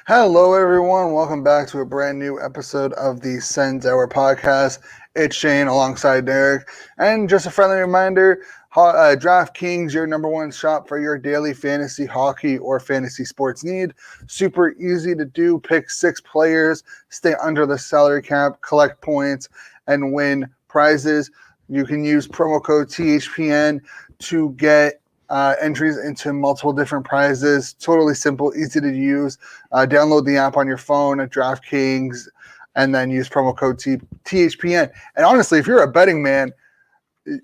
Hello, everyone. Welcome back to a brand new episode of the Sens podcast. It's Shane alongside Derek. And just a friendly reminder, DraftKings, your number one shop for your daily fantasy hockey or fantasy sports need. Super easy to do. Pick 6 players, stay under the salary cap, collect points, and win prizes. You can use promo code THPN to get entries into multiple different prizes. Totally simple, easy to use. Download the app on your phone at DraftKings and then use promo code THPN. And honestly, if you're a betting man,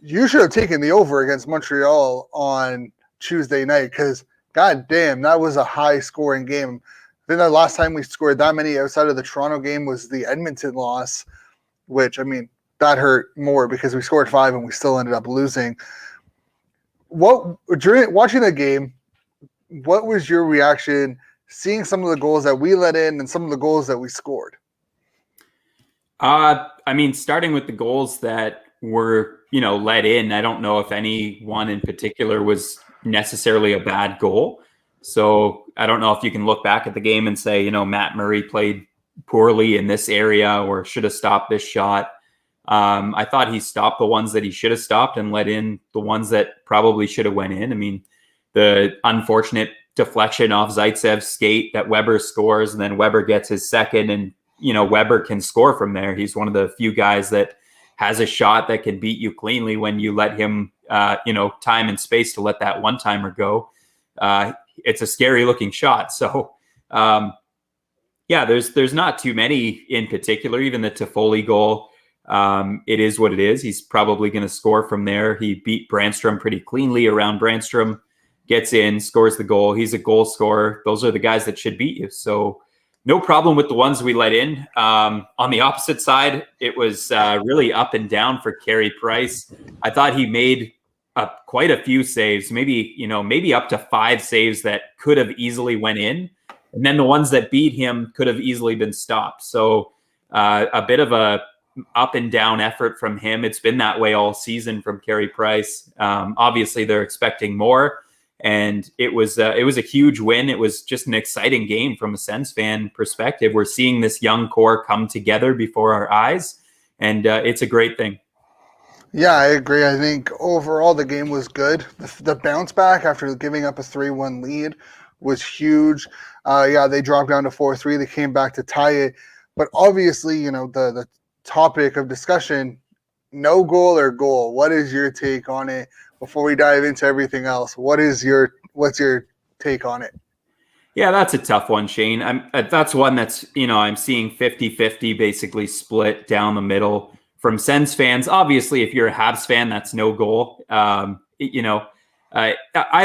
you should have taken the over against Montreal on Tuesday night because, god damn, that was a high-scoring game. I think the last time we scored that many outside of the Toronto game was the Edmonton loss, which, I mean, that hurt more because we scored 5 and we still ended up losing. During watching the game, what was your reaction seeing some of the goals that we let in and some of the goals that we scored? I mean, starting with the goals that were, let in, I don't know if any one in particular was necessarily a bad goal. So I don't know if you can look back at the game and say, Matt Murray played poorly in this area or should have stopped this shot. I thought he stopped the ones that he should have stopped and let in the ones that probably should have went in. I mean, the unfortunate deflection off Zaitsev's skate that Weber scores, and then Weber gets his second, and Weber can score from there. He's one of the few guys that has a shot that can beat you cleanly when you let him, time and space to let that one-timer go. It's a scary looking shot. So, there's not too many in particular. Even the Toffoli goal, it is what it is. He's probably going to score from there. He beat Brandstrom pretty cleanly around Brandstrom, gets in, scores the goal. He's a goal scorer. Those are the guys that should beat you. So no problem with the ones we let in. On the opposite side, it was really up and down for Carey Price. I thought he made quite a few saves, maybe up to 5 saves that could have easily went in. And then the ones that beat him could have easily been stopped. So a bit of a up and down effort from him. It's been that way all season from Carey Price. Obviously, they're expecting more, and it was a huge win. It was just an exciting game from a Sens fan perspective. We're seeing this young core come together before our eyes, and it's a great thing. Yeah, I agree. I think overall the game was good. The bounce back after giving up a 3-1 lead was huge. They dropped down to 4-3. They came back to tie it. But obviously, the topic of discussion, no goal or goal. What is your take on it before we dive into everything else? What's your take on it? Yeah, that's a tough one, Shane. That's one that's, I'm seeing 50-50 basically split down the middle from Sens fans. Obviously, if you're a Habs fan, that's no goal. I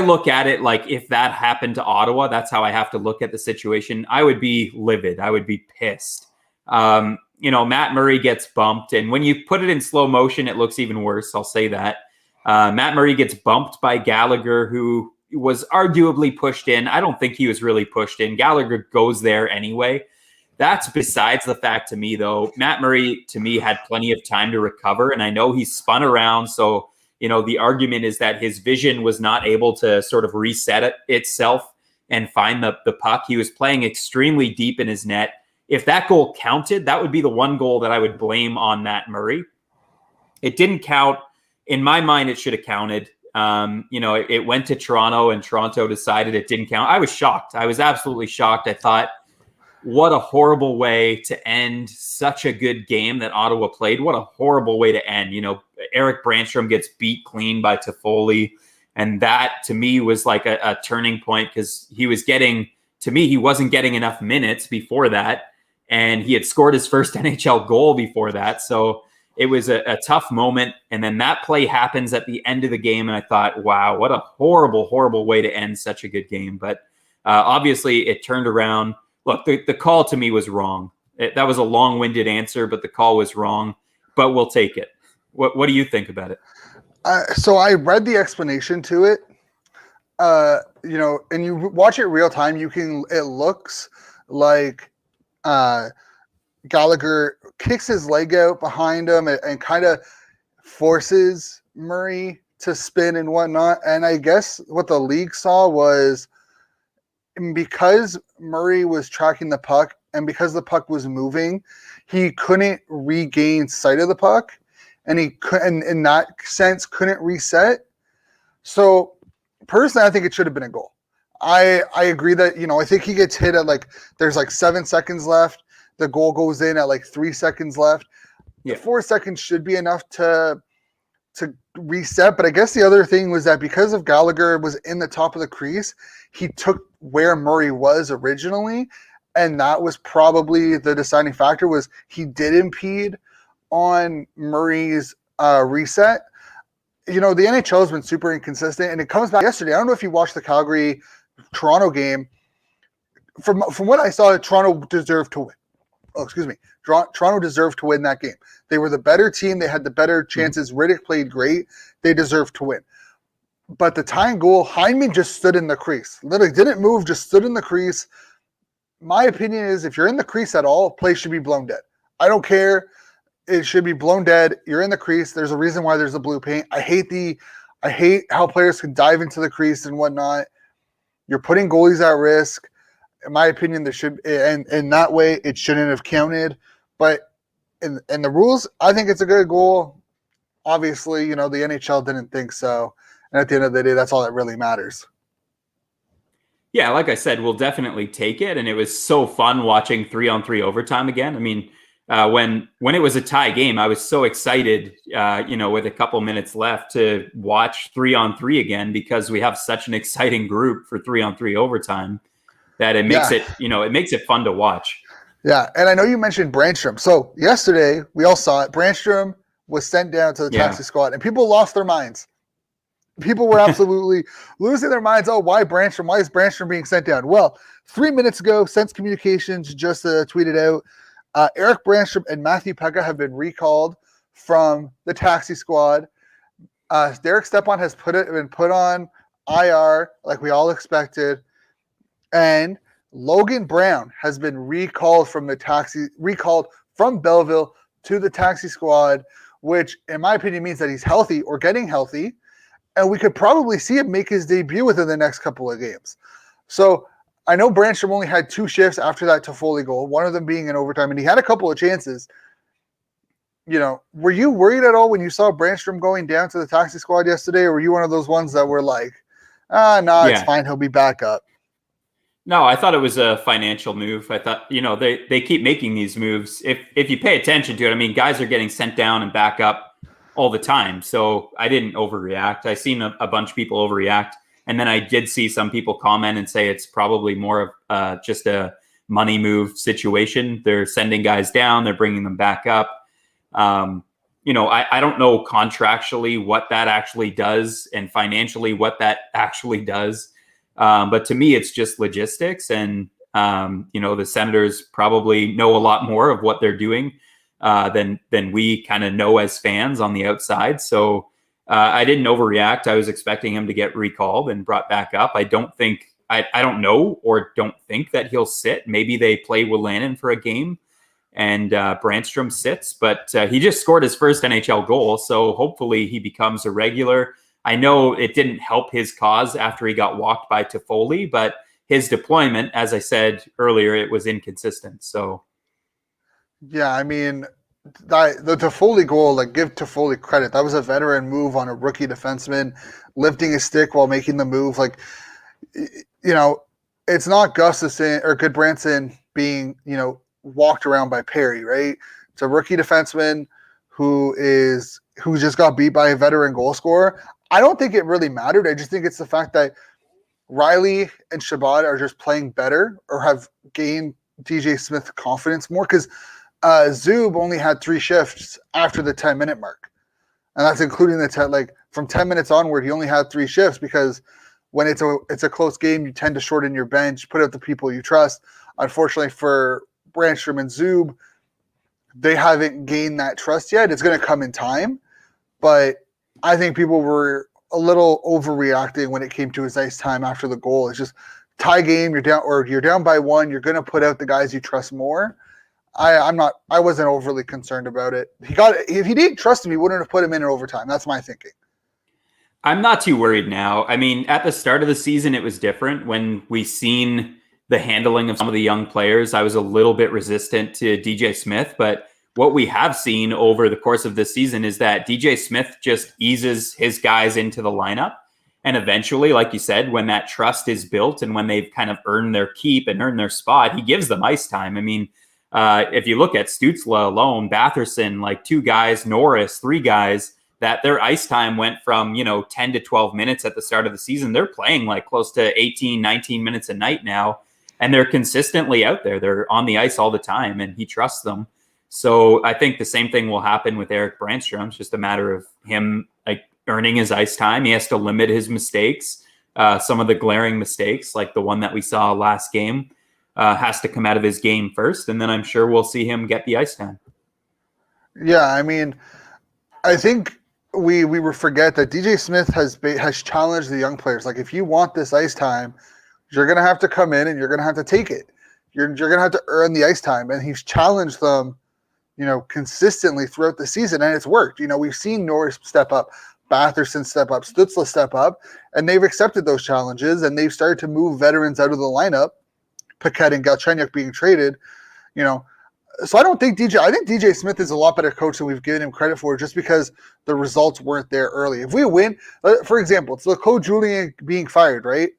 look at it like if that happened to Ottawa, that's how I have to look at the situation. I would be livid. I would be pissed. Matt Murray gets bumped, and when you put it in slow motion, it looks even worse. I'll say that. Matt Murray gets bumped by Gallagher, who was arguably pushed in. I don't think he was really pushed in. Gallagher goes there anyway. That's besides the fact to me, though. Matt Murray, to me, had plenty of time to recover, and I know he spun around. So, the argument is that his vision was not able to sort of reset itself and find the puck. He was playing extremely deep in his net. If that goal counted, that would be the one goal that I would blame on Matt Murray. It didn't count. In my mind, it should have counted. It went to Toronto, and Toronto decided it didn't count. I was shocked. I was absolutely shocked. I thought, what a horrible way to end such a good game that Ottawa played. What a horrible way to end. Eric Brandstrom gets beat clean by Toffoli, and that, to me, was like a turning point because he wasn't getting enough minutes before that. And he had scored his first NHL goal before that. So it was a tough moment. And then that play happens at the end of the game. And I thought, wow, what a horrible, horrible way to end such a good game. But obviously it turned around. Look, the call to me was wrong. That was a long-winded answer, but the call was wrong. But we'll take it. What do you think about it? So I read the explanation to it. And you watch it real time. It looks like Gallagher kicks his leg out behind him and kind of forces Murray to spin and whatnot. And I guess what the league saw was because Murray was tracking the puck and because the puck was moving, he couldn't regain sight of the puck, and he couldn't, in that sense, couldn't reset. So personally, I think it should have been a goal. I agree that, I think he gets hit at there's 7 seconds left. The goal goes in at 3 seconds left. Yeah. The 4 seconds should be enough to reset. But I guess the other thing was that because of Gallagher was in the top of the crease, he took where Murray was originally. And that was probably the deciding factor, was he did impede on Murray's reset. The NHL has been super inconsistent, and it comes back yesterday. I don't know if you watched the Calgary Toronto game. From what I saw, Toronto deserved to win. Oh, excuse me. Toronto deserved to win that game. They were the better team. They had the better chances. Riddick played great. They deserved to win. But the tying goal, Hyman just stood in the crease. Literally didn't move, just stood in the crease. My opinion is, if you're in the crease at all, play should be blown dead. I don't care. It should be blown dead. You're in the crease. There's a reason why there's a blue paint. I hate how players can dive into the crease and whatnot. You're putting goalies at risk. In my opinion, there should, and in that way, it shouldn't have counted. But in the rules, I think it's a good goal. Obviously, the NHL didn't think so. And at the end of the day, that's all that really matters. Yeah, like I said, we'll definitely take it. And it was so fun watching 3-on-3 overtime again. I mean, when it was a tie game, I was so excited, with a couple minutes left to watch 3-on-3 again, because we have such an exciting group for 3-on-3 overtime that it makes it makes it fun to watch. Yeah, and I know you mentioned Brandstrom. So yesterday, we all saw it. Brandstrom was sent down to the taxi squad, and people lost their minds. People were absolutely losing their minds. Oh, why Brandstrom? Why is Brandstrom being sent down? Well, 3 minutes ago, Sens Communications just tweeted out, Eric Brandstrom and Matthew Pekka have been recalled from the taxi squad. Derek Stepan has been put on IR, like we all expected, and Logan Brown has been recalled from Belleville to the taxi squad, which, in my opinion, means that he's healthy or getting healthy. And we could probably see him make his debut within the next couple of games. So I know Brandstrom only had 2 shifts after that Toffoli goal, one of them being in overtime, and he had a couple of chances. Were you worried at all when you saw Brandstrom going down to the taxi squad yesterday, or were you one of those ones that were like, it's fine, he'll be back up? No, I thought it was a financial move. I thought, they keep making these moves. If you pay attention to it, I mean, guys are getting sent down and back up all the time. So I didn't overreact. I seen a bunch of people overreact. And then I did see some people comment and say it's probably more of just a money move situation. They're sending guys down, they're bringing them back up. I don't know contractually what that actually does and financially what that actually does. But to me, it's just logistics. And, the Senators probably know a lot more of what they're doing than we kind of know as fans on the outside. So I didn't overreact. I was expecting him to get recalled and brought back up. I don't know or don't think that he'll sit. Maybe they play Wolanin for a game and Brandstrom sits, but he just scored his first NHL goal. So hopefully he becomes a regular. I know it didn't help his cause after he got walked by Toffoli, but his deployment, as I said earlier, it was inconsistent. So yeah, I mean, the Toffoli goal, give Toffoli credit. That was a veteran move on a rookie defenseman, lifting his stick while making the move. It's not Gustafson or Goodbranson being, walked around by Perry, right? It's a rookie defenseman who just got beat by a veteran goal scorer. I don't think it really mattered. I just think it's the fact that Riley and Shabbat are just playing better or have gained DJ Smith confidence more, because Zub only had 3 shifts after the 10-minute mark. And that's including from 10 minutes onward, he only had 3 shifts, because when it's a close game, you tend to shorten your bench, put out the people you trust. Unfortunately for Brandstrom and Zub, they haven't gained that trust yet. It's going to come in time. But I think people were a little overreacting when it came to his ice time after the goal. It's just tie game, you're down by 1, you're going to put out the guys you trust more. I wasn't overly concerned about it. If he didn't trust him, he wouldn't have put him in overtime. That's my thinking. I'm not too worried now. I mean, at the start of the season, it was different when we seen the handling of some of the young players. I was a little bit resistant to DJ Smith, but what we have seen over the course of this season is that DJ Smith just eases his guys into the lineup. And eventually, like you said, when that trust is built and when they've kind of earned their keep and earned their spot, he gives them ice time. I mean, if you look at Stützle alone, Batherson, like 2 guys, Norris, 3 guys, that their ice time went from, 10 to 12 minutes at the start of the season. They're playing like close to 18, 19 minutes a night now, and they're consistently out there. They're on the ice all the time, and he trusts them. So I think the same thing will happen with Erik Brandstrom. It's just a matter of him like earning his ice time. He has to limit his mistakes. Some of the glaring mistakes, like the one that we saw last game, has to come out of his game first, and then I'm sure we'll see him get the ice time. Yeah, I mean, I think we forget that DJ Smith has challenged the young players. Like, if you want this ice time, you're going to have to come in and you're going to have to take it. You're going to have to earn the ice time, and he's challenged them, consistently throughout the season, and it's worked. We've seen Norris step up, Batherson step up, Stützle step up, and they've accepted those challenges, and they've started to move veterans out of the lineup, Paquette and Galchenyuk being traded, So I think DJ Smith is a lot better coach than we've given him credit for, just because the results weren't there early. If we win, for example, it's Claude Julien being fired, right?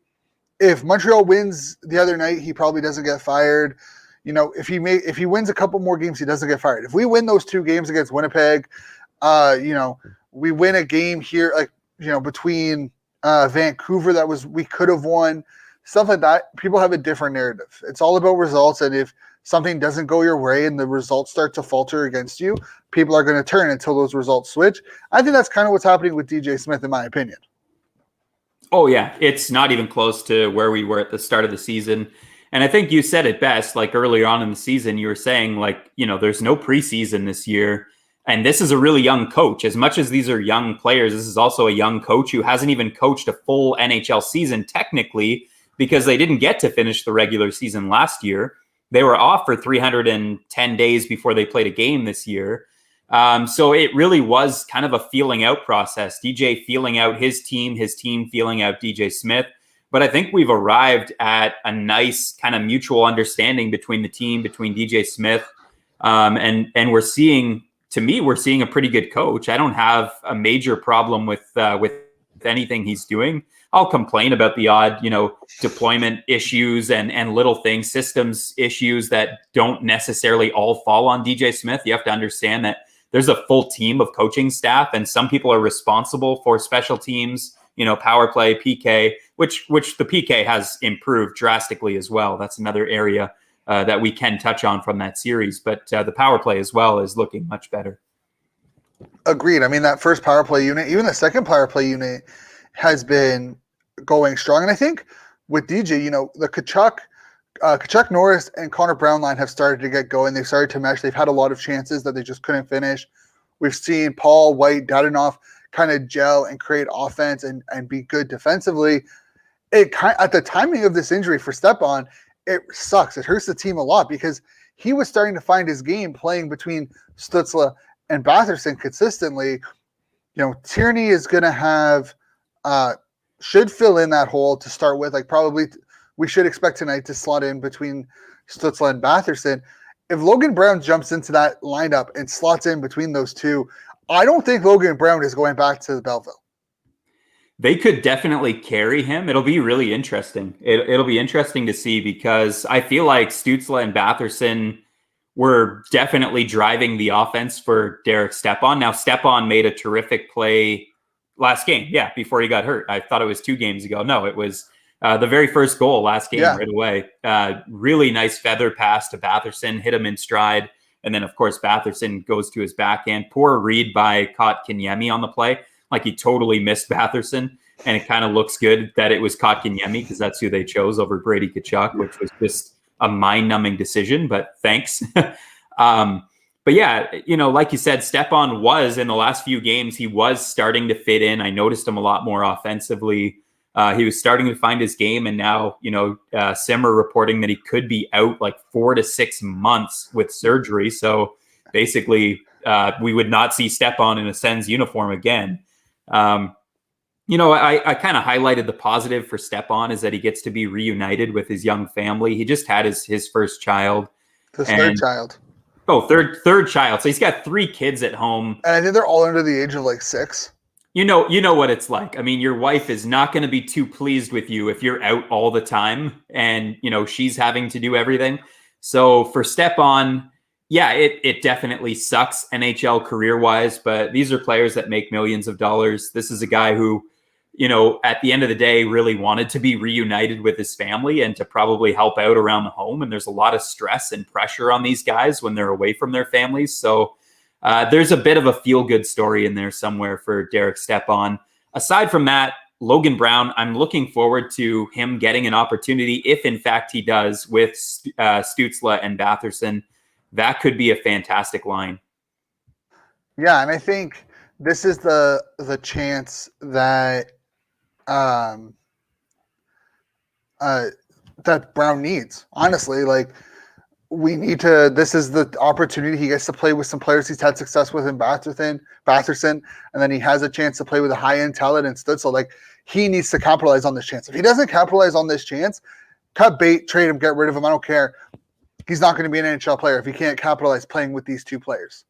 If Montreal wins the other night, he probably doesn't get fired. If he wins a couple more games, he doesn't get fired. If we win those 2 games against Winnipeg, we win a game here, between Vancouver we could have won, stuff like that. People have a different narrative. It's all about results, and if something doesn't go your way and the results start to falter against you, people are going to turn until those results switch. I think that's kind of what's happening with DJ Smith, in my opinion. Oh, yeah. It's not even close to where we were at the start of the season. And I think you said it best, like earlier on in the season, you were saying, like, there's no preseason this year. And this is a really young coach. As much as these are young players, this is also a young coach who hasn't even coached a full NHL season technically, because they didn't get to finish the regular season last year. They were off for 310 days before they played a game this year. So it really was kind of a feeling out process. DJ feeling out his team feeling out DJ Smith. But I think we've arrived at a nice kind of mutual understanding between the team, between DJ Smith, and we're seeing a pretty good coach. I don't have a major problem with anything he's doing. I'll complain about the odd, deployment issues and little things, systems issues that don't necessarily all fall on DJ Smith. You have to understand that there's a full team of coaching staff, and some people are responsible for special teams, power play, PK, which the PK has improved drastically as well. That's another area that we can touch on from that series, but the power play as well is looking much better. Agreed. I mean, that first power play unit, even the second power play unit, has been going strong. And I think with DJ, the Kachuk, Norris, and Connor Brown line have started to get going. They've started to mesh. They've had a lot of chances that they just couldn't finish. We've seen Paul, White, Dadonov kind of gel and create offense and be good defensively. At the timing of this injury for Stepan, it sucks. It hurts the team a lot, because he was starting to find his game playing between Stützle and Batherson consistently. Tierney is going to have should fill in that hole to start with. Like, probably we should expect tonight to slot in between Stützle and Batherson. If Logan Brown jumps into that lineup and slots in between those two, I don't think Logan Brown is going back to Belleville. They could definitely carry him. It'll be really interesting. It'll be interesting to see, because I feel like Stützle and Batherson were definitely driving the offense for Derek Stepan. Now, Stepan made a terrific play last game, before he got hurt. I thought it was 2 games ago. No, it was the very first goal last game right away. Really nice feather pass to Batherson, hit him in stride. And then, of course, Batherson goes to his backhand. Poor read by Kotkaniemi on the play. Like, he totally missed Batherson. And it kind of looks good that it was Kotkaniemi, because that's who they chose over Brady Tkachuk, which was just a mind-numbing decision. But thanks. But yeah, like you said, Stepan was, in the last few games, he was starting to fit in. I noticed him a lot more offensively. He was starting to find his game, and now, Simmer reporting that he could be out like 4 to 6 months with surgery. So basically, we would not see Stepan in a Sens uniform again. I kind of highlighted the positive for Stepan is that he gets to be reunited with his young family. He just had his first child. His third child. Oh, third child. So he's got 3 kids at home. And I think they're all under the age of like 6. You know what it's like. I mean, your wife is not going to be too pleased with you if you're out all the time and, she's having to do everything. So for Stepan, yeah, it definitely sucks NHL career-wise, but these are players that make millions of dollars. This is a guy who, at the end of the day, really wanted to be reunited with his family and to probably help out around the home. And there's a lot of stress and pressure on these guys when they're away from their families. So there's a bit of a feel-good story in there somewhere for Derek Stepan. Aside from that, Logan Brown, I'm looking forward to him getting an opportunity, if in fact he does, with Stützle and Batherson. That could be a fantastic line. Yeah, and I think this is the chance that that Brown needs. Honestly, like this is the opportunity. He gets to play with some players he's had success with in Batherson, and then he has a chance to play with a high-end talent in Stützle. Like, he needs to capitalize on this chance. If he doesn't capitalize on this chance, cut bait, trade him, get rid of him. I don't care. He's not going to be an NHL player if he can't capitalize playing with these 2 players.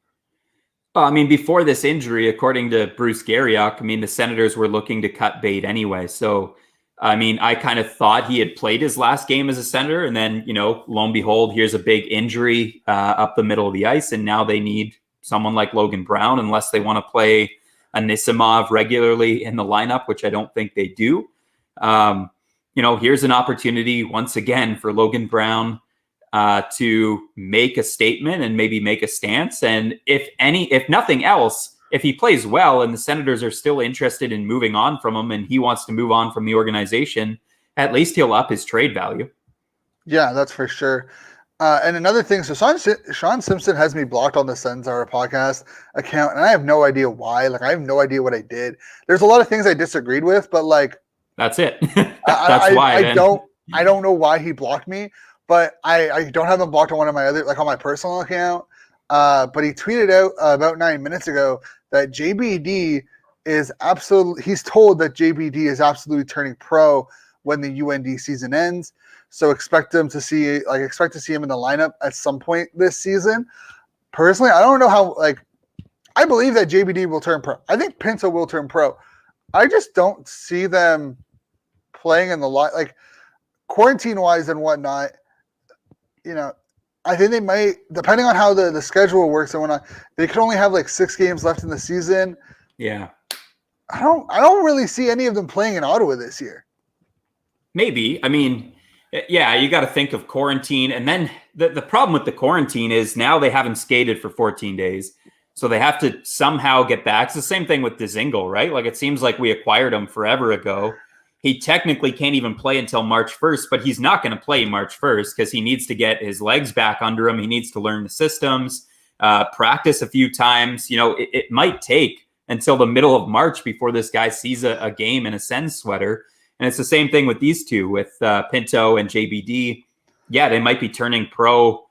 I mean, before this injury, according to Bruce Garriock, the Senators were looking to cut bait anyway. So, I kind of thought he had played his last game as a Senator, and then, lo and behold, here's a big injury up the middle of the ice, and now they need someone like Logan Brown, unless they want to play Anisimov regularly in the lineup, which I don't think they do. Here's an opportunity once again for Logan Brown to make a statement and maybe make a stance. And if nothing else, if he plays well and the Senators are still interested in moving on from him and he wants to move on from the organization, at least he'll up his trade value. Yeah, that's for sure. And another thing, so Sean Simpson has me blocked on the Sens Hour podcast account, and I have no idea why. Like, I have no idea what I did. There's a lot of things I disagreed with, but like, that's it. I don't know why he blocked me, but I don't have him blocked on one of my other, like on my personal account. But he tweeted out about 9 minutes ago that JBD is he's told that JBD is absolutely turning pro when the UND season ends. So expect to see him in the lineup at some point this season. Personally, I don't know how, I believe that JBD will turn pro. I think Pinto will turn pro. I just don't see them playing in the line, quarantine wise and whatnot. I think they might, depending on how the schedule works and whatnot, they could only have 6 games left in the season. Yeah. I don't really see any of them playing in Ottawa this year. Maybe. Yeah, you got to think of quarantine. And then the problem with the quarantine is now they haven't skated for 14 days. So they have to somehow get back. It's the same thing with Dzingel, right? It seems like we acquired him forever ago. He technically can't even play until March 1st, but he's not going to play March 1st because he needs to get his legs back under him. He needs to learn the systems, practice a few times. It might take until the middle of March before this guy sees a game in a Sens sweater. And it's the same thing with these two, with Pinto and JBD. Yeah, they might be turning pro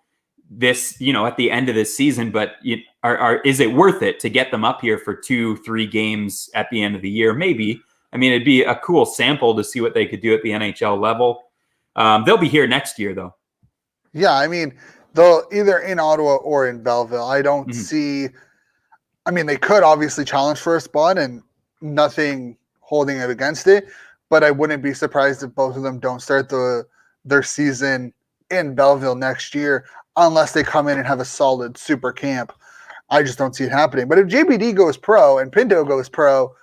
this, at the end of this season, but is it worth it to get them up here for 2-3 games at the end of the year? Maybe. It'd be a cool sample to see what they could do at the NHL level. They'll be here next year, though. Yeah, they'll either in Ottawa or in Belleville. I don't see. They could obviously challenge for a spot, and nothing holding it against it. But I wouldn't be surprised if both of them don't start their season in Belleville next year, unless they come in and have a solid super camp. I just don't see it happening. But if JBD goes pro and Pinto goes pro,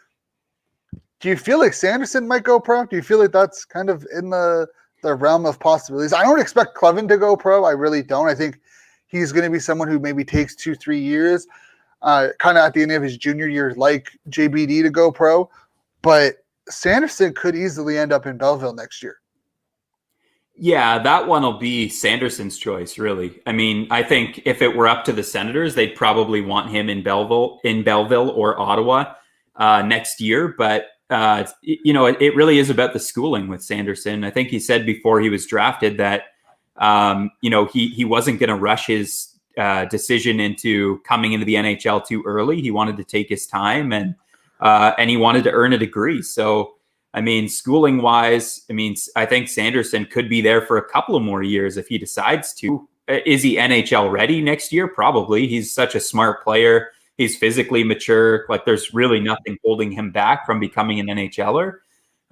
do you feel like Sanderson might go pro? Do you feel like that's kind of in the realm of possibilities? I don't expect Clevin to go pro. I really don't. I think he's going to be someone who maybe takes 2-3 years, kind of at the end of his junior year, like JBD, to go pro. But Sanderson could easily end up in Belleville next year. Yeah, that one will be Sanderson's choice, really. I think if it were up to the Senators, they'd probably want him in Belleville or Ottawa next year. But it really is about the schooling with Sanderson. I think he said before he was drafted that he wasn't going to rush his decision into coming into the NHL too early. He wanted to take his time, and and he wanted to earn a degree. So, I mean, schooling wise, I think Sanderson could be there for a couple of more years if he decides to. Is he NHL ready next year? Probably. He's such a smart player. He's physically mature. Like, there's really nothing holding him back from becoming an NHLer.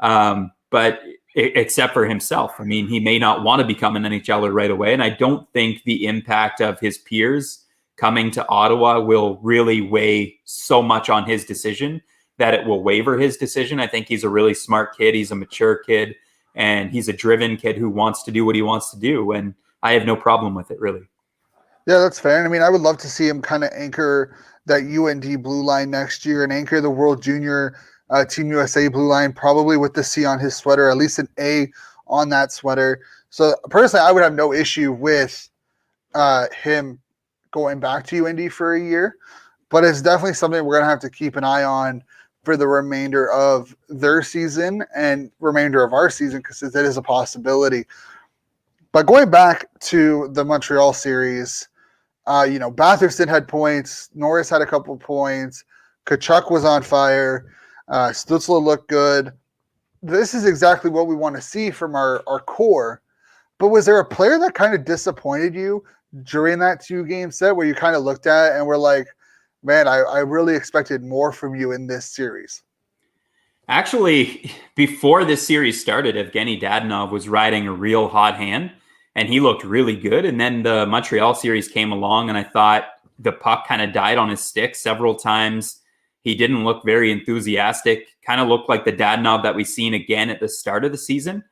But except for himself. I mean, he may not want to become an NHLer right away. And I don't think the impact of his peers coming to Ottawa will really weigh so much on his decision that it will waver his decision. I think he's a really smart kid. He's a mature kid, and he's a driven kid who wants to do what he wants to do. And I have no problem with it, really. Yeah, that's fair. And I mean, I would love to see him kind of anchor that UND blue line next year and anchor the World Junior Team USA blue line, probably with the C on his sweater, at least an A on that sweater. So personally, I would have no issue with him going back to UND for a year, but it's definitely something we're going to have to keep an eye on for the remainder of their season and remainder of our season, because it is a possibility. But going back to the Montreal series, Batherson had points, Norris had a couple points, Tkachuk was on fire, Stützle looked good. This is exactly what we want to see from our core. But was there a player that kind of disappointed you during that 2-game set where you kind of looked at and were like, man, I really expected more from you in this series? Actually, before this series started, Evgeny Dadonov was riding a real hot hand, and he looked really good. And then the Montreal series came along, and I thought the puck kind of died on his stick several times. He didn't look very enthusiastic, kind of looked like the Dadonov that we've seen again at the start of the season.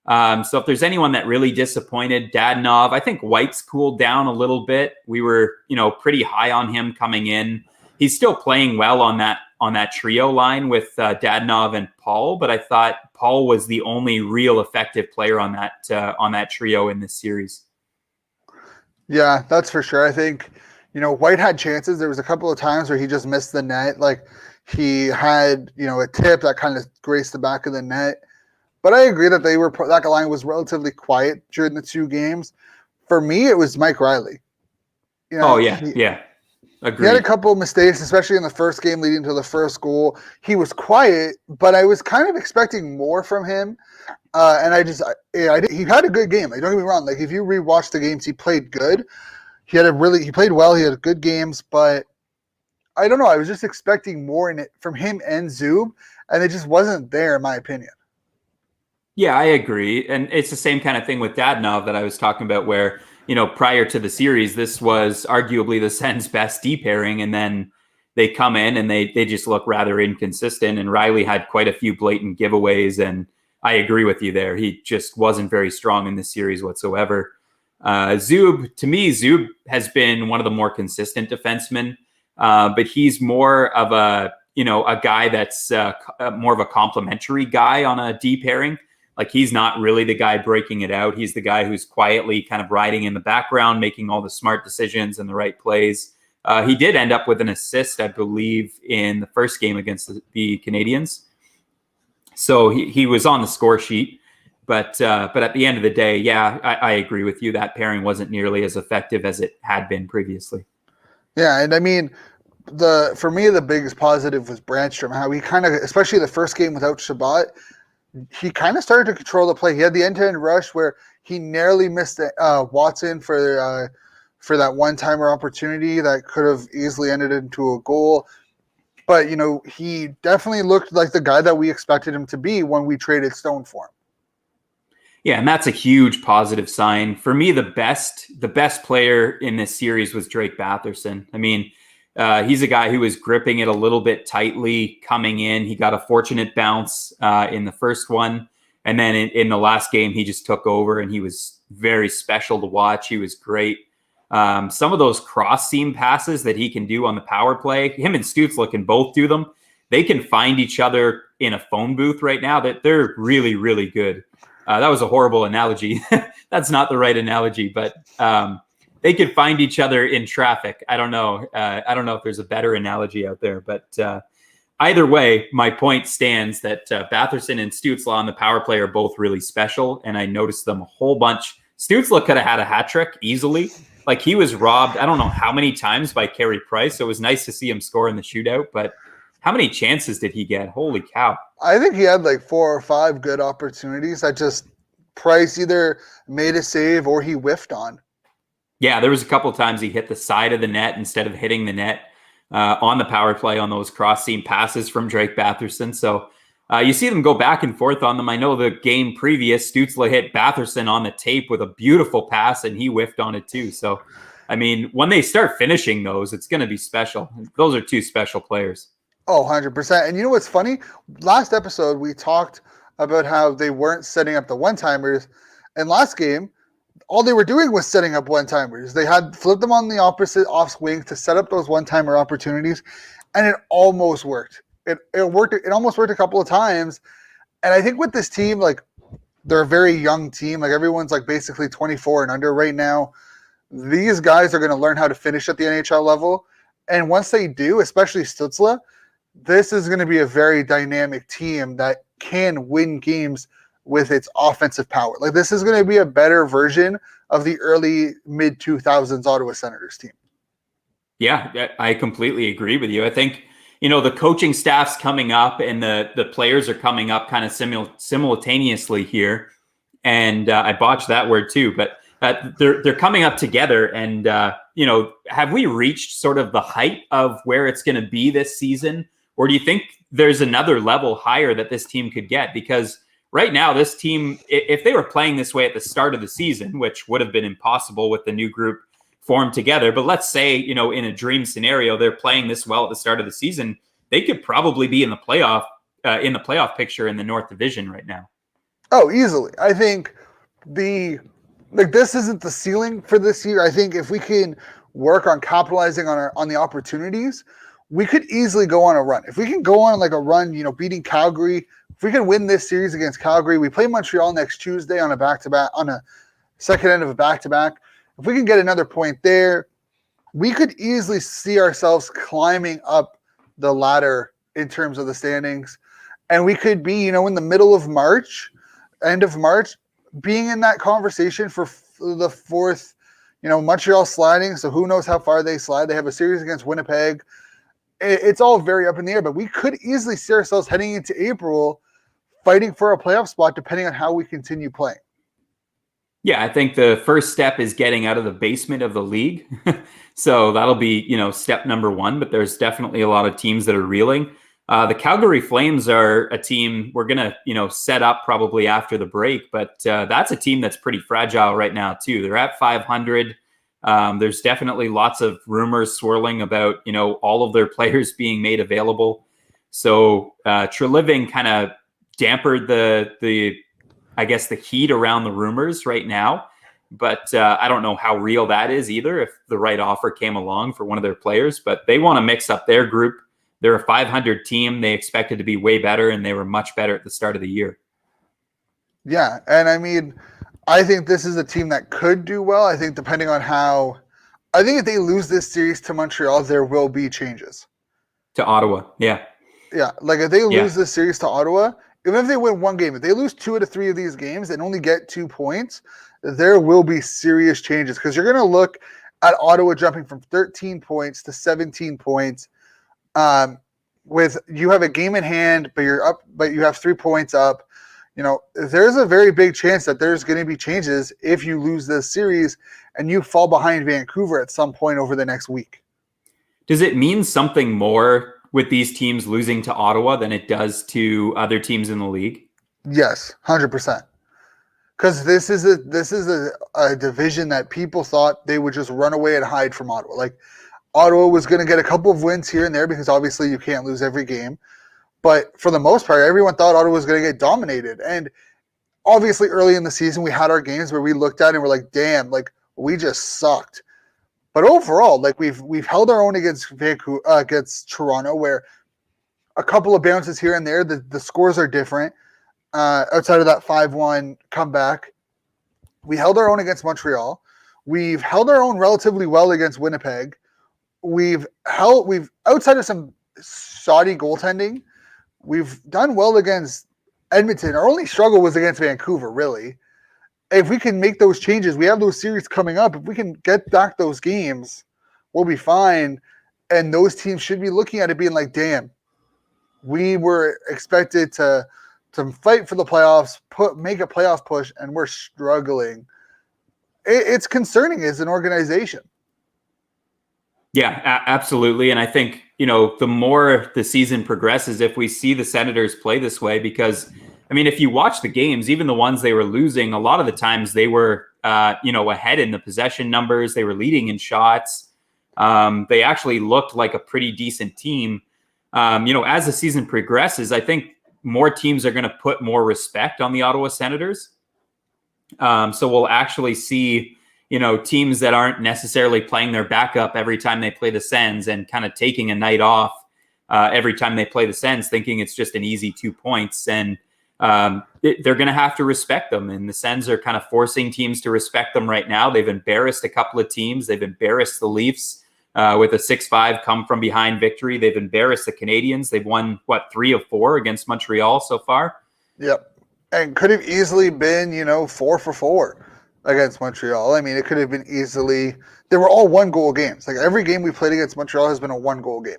So if there's anyone that really disappointed, Dadonov. I think White's cooled down a little bit. We were, pretty high on him coming in. He's still playing well on that trio line with Dadonov and Paul, but I thought Paul was the only real effective player on that trio in this series. Yeah, that's for sure. I think, White had chances. There was a couple of times where he just missed the net. Like, he had, a tip that kind of graced the back of the net. But I agree that that line was relatively quiet during the 2 games. For me, it was Mike Riley. Yeah. Agreed. He had a couple of mistakes, especially in the first game leading to the first goal. He was quiet, but I was kind of expecting more from him. And he had a good game. Like, don't get me wrong. Like, if you rewatch the games, he played good. He played well. He had good games, but I don't know. I was just expecting more in it from him and Zub, and it just wasn't there, in my opinion. Yeah, I agree. And it's the same kind of thing with Dadonov that I was talking about where, prior to the series, this was arguably the Sens' best D pairing. And then they come in and they just look rather inconsistent. And Riley had quite a few blatant giveaways. And I agree with you there. He just wasn't very strong in this series whatsoever. Zub has been one of the more consistent defensemen. But he's more of a guy that's more of a complimentary guy on a D pairing. Like, he's not really the guy breaking it out. He's the guy who's quietly kind of riding in the background, making all the smart decisions and the right plays. He did end up with an assist, I believe, in the first game against the Canadiens. So he was on the score sheet. But at the end of the day, yeah, I agree with you. That pairing wasn't nearly as effective as it had been previously. Yeah, and I mean, for me, the biggest positive was Brandstrom. How he kind of, especially the first game without Shabbat, he kind of started to control the play. He had the end-to-end rush where he narrowly missed Watson for that one-timer opportunity that could have easily ended into a goal. But, he definitely looked like the guy that we expected him to be when we traded Stone for him. Yeah, and that's a huge positive sign. For me, the best player in this series was Drake Batherson. I mean, he's a guy who was gripping it a little bit tightly coming in. He got a fortunate bounce in the first one. And then in the last game, he just took over, and he was very special to watch. He was great. Some of those cross-seam passes that he can do on the power play, him and Stützle can both do them. They can find each other in a phone booth right now. That they're really, really good. That was a horrible analogy. That's not the right analogy, but they could find each other in traffic. I don't know. I don't know if there's a better analogy out there, but either way, my point stands that Batherson and Stützle on the power play are both really special, and I noticed them a whole bunch. Stützle could have had a hat trick easily. Like, he was robbed, I don't know how many times by Carey Price, so it was nice to see him score in the shootout, but how many chances did he get? Holy cow. I think he had like 4 or 5 good opportunities that just Price either made a save or he whiffed on. Yeah, there was a couple of times he hit the side of the net instead of hitting the net on the power play on those cross-seam passes from Drake Batherson. So you see them go back and forth on them. I know the game previous, Stützle hit Batherson on the tape with a beautiful pass, and he whiffed on it too. So, I mean, when they start finishing those, it's going to be special. Those are 2 special players. Oh, 100%. And you know what's funny? Last episode, we talked about how they weren't setting up the one-timers. And last game, all they were doing was setting up one-timers. They had flipped them on the opposite off swing to set up those one-timer opportunities, and it almost worked. It worked. It almost worked a couple of times. And I think with this team, like, they're a very young team. Like, everyone's like basically 24 and under right now. These guys are going to learn how to finish at the NHL level. And once they do, especially Stützle, this is going to be a very dynamic team that can win games with its offensive power. Like, this is going to be a better version of the early mid-2000s Ottawa Senators team. Yeah, I completely agree with you. I think, you know, the coaching staff's coming up and the players are coming up kind of simultaneously here. And I botched that word too, but they're coming up together. And, you know, have we reached sort of the height of where it's going to be this season? Or do you think there's another level higher that this team could get? Because right now, this team, if they were playing this way at the start of the season, which would have been impossible with the new group formed together, but let's say, you know, in a dream scenario, they're playing this well at the start of the season, they could probably be in the playoff picture in the North Division right now. Oh, easily. I think this isn't the ceiling for this year. I think if we can work on capitalizing on the opportunities, we could easily go on a run. If we can go on like a run, you know, beating Calgary, if we can win this series against Calgary, we play Montreal next Tuesday on a second end of a back-to-back. If we can get another point there, we could easily see ourselves climbing up the ladder in terms of the standings. And we could be, you know, in the middle of March, end of March, being in that conversation for the 4th, you know, Montreal sliding. So who knows how far they slide. They have a series against Winnipeg. It's all very up in the air, but we could easily see ourselves heading into April fighting for a playoff spot depending on how we continue playing. Yeah, I think the first step is getting out of the basement of the league. So that'll be, you know, step number 1, but there's definitely a lot of teams that are reeling. The Calgary Flames are a team we're going to, you know, set up probably after the break, but that's a team that's pretty fragile right now too. They're at 500. There's definitely lots of rumors swirling about, you know, all of their players being made available. So Treliving kind of dampered the I guess the heat around the rumors right now, but I don't know how real that is either if the right offer came along for one of their players, but they want to mix up their group. They're a 500 team. They expected to be way better, and they were much better at the start of the year. Yeah, and I mean, I think this is a team that could do well. I think depending on I think if they lose this series to Montreal, there will be changes. To Ottawa, yeah. Yeah, like if they lose this series to Ottawa, even if they win one game, if they lose 2 out of 3 of these games and only get 2 points, there will be serious changes because you're going to look at Ottawa jumping from 13 points to 17 points. With you have a game in hand, but you have 3 points up. You know, there's a very big chance that there's going to be changes if you lose this series and you fall behind Vancouver at some point over the next week. Does it mean something more with these teams losing to Ottawa than it does to other teams in the league? Yes, 100%. Because this is a division that people thought they would just run away and hide from Ottawa. Like, Ottawa was going to get a couple of wins here and there because obviously you can't lose every game. But for the most part, everyone thought Ottawa was going to get dominated. And obviously early in the season, we had our games where we looked at it and we're like, damn, like we just sucked. But overall, like we've held our own against Vancouver, against Toronto, where a couple of bounces here and there, the scores are different. Outside of that 5-1 comeback, we held our own against Montreal. We've held our own relatively well against Winnipeg. We've outside of some shoddy goaltending, we've done well against Edmonton. Our only struggle was against Vancouver, really. If we can make those changes, we have those series coming up. If we can get back those games, we'll be fine. And those teams should be looking at it being like, damn, we were expected to fight for the playoffs, make a playoff push, and we're struggling. It's concerning as an organization. Yeah, absolutely. And I think, the more the season progresses, if we see the Senators play this way, because, I mean, if you watch the games, even the ones they were losing, a lot of the times they were, ahead in the possession numbers. They were leading in shots. They actually looked like a pretty decent team. As the season progresses, I think more teams are going to put more respect on the Ottawa Senators. So we'll actually see, teams that aren't necessarily playing their backup every time they play the Sens and kind of taking a night off every time they play the Sens, thinking it's just an easy 2 points. And they're going to have to respect them. And the Sens are kind of forcing teams to respect them right now. They've embarrassed a couple of teams. They've embarrassed the Leafs with a 6-5 come from behind victory. They've embarrassed the Canadiens. They've won, 3 of 4 against Montreal so far? Yep. And could have easily been, 4-for-4 against Montreal. I mean, it could have been easily. They were all 1-goal games. Like every game we played against Montreal has been a 1-goal game.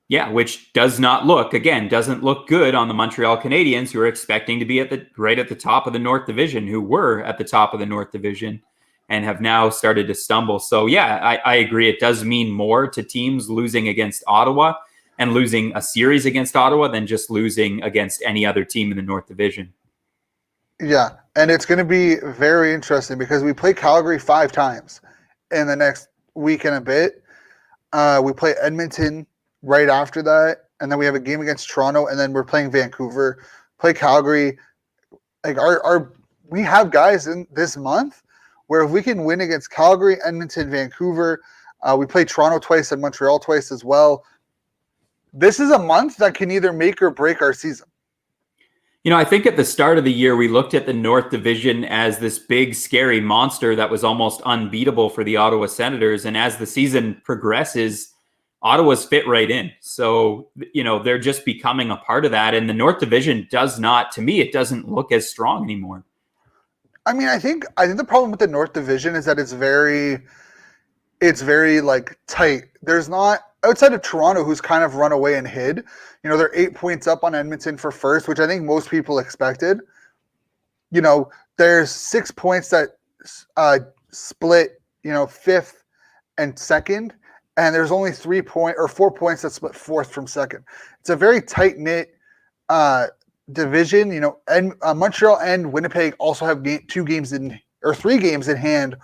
Yeah, which doesn't look good on the Montreal Canadiens, who are expecting to be right at the top of the North Division, who were at the top of the North Division and have now started to stumble. So yeah, I agree. It does mean more to teams losing against Ottawa and losing a series against Ottawa than just losing against any other team in the North Division. Yeah, and it's going to be very interesting because we play Calgary 5 times in the next week and a bit. We play Edmonton right after that, and then we have a game against Toronto, and then we're playing Vancouver, play Calgary. Like we have guys in this month where if we can win against Calgary, Edmonton, Vancouver, we play Toronto twice and Montreal twice as well. This is a month that can either make or break our season. I think at the start of the year, we looked at the North Division as this big, scary monster that was almost unbeatable for the Ottawa Senators. And as the season progresses, Ottawa's fit right in. So, they're just becoming a part of that. And the North Division to me, it doesn't look as strong anymore. I mean, I think the problem with the North Division is that it's very like tight. There's not, outside of Toronto, who's kind of run away and hid, they're 8 points up on Edmonton for first, which I think most people expected. There's 6 points that split, fifth and second, and there's only 4 points that split fourth from second. It's a very tight knit division. And Montreal and Winnipeg also have 3 games in hand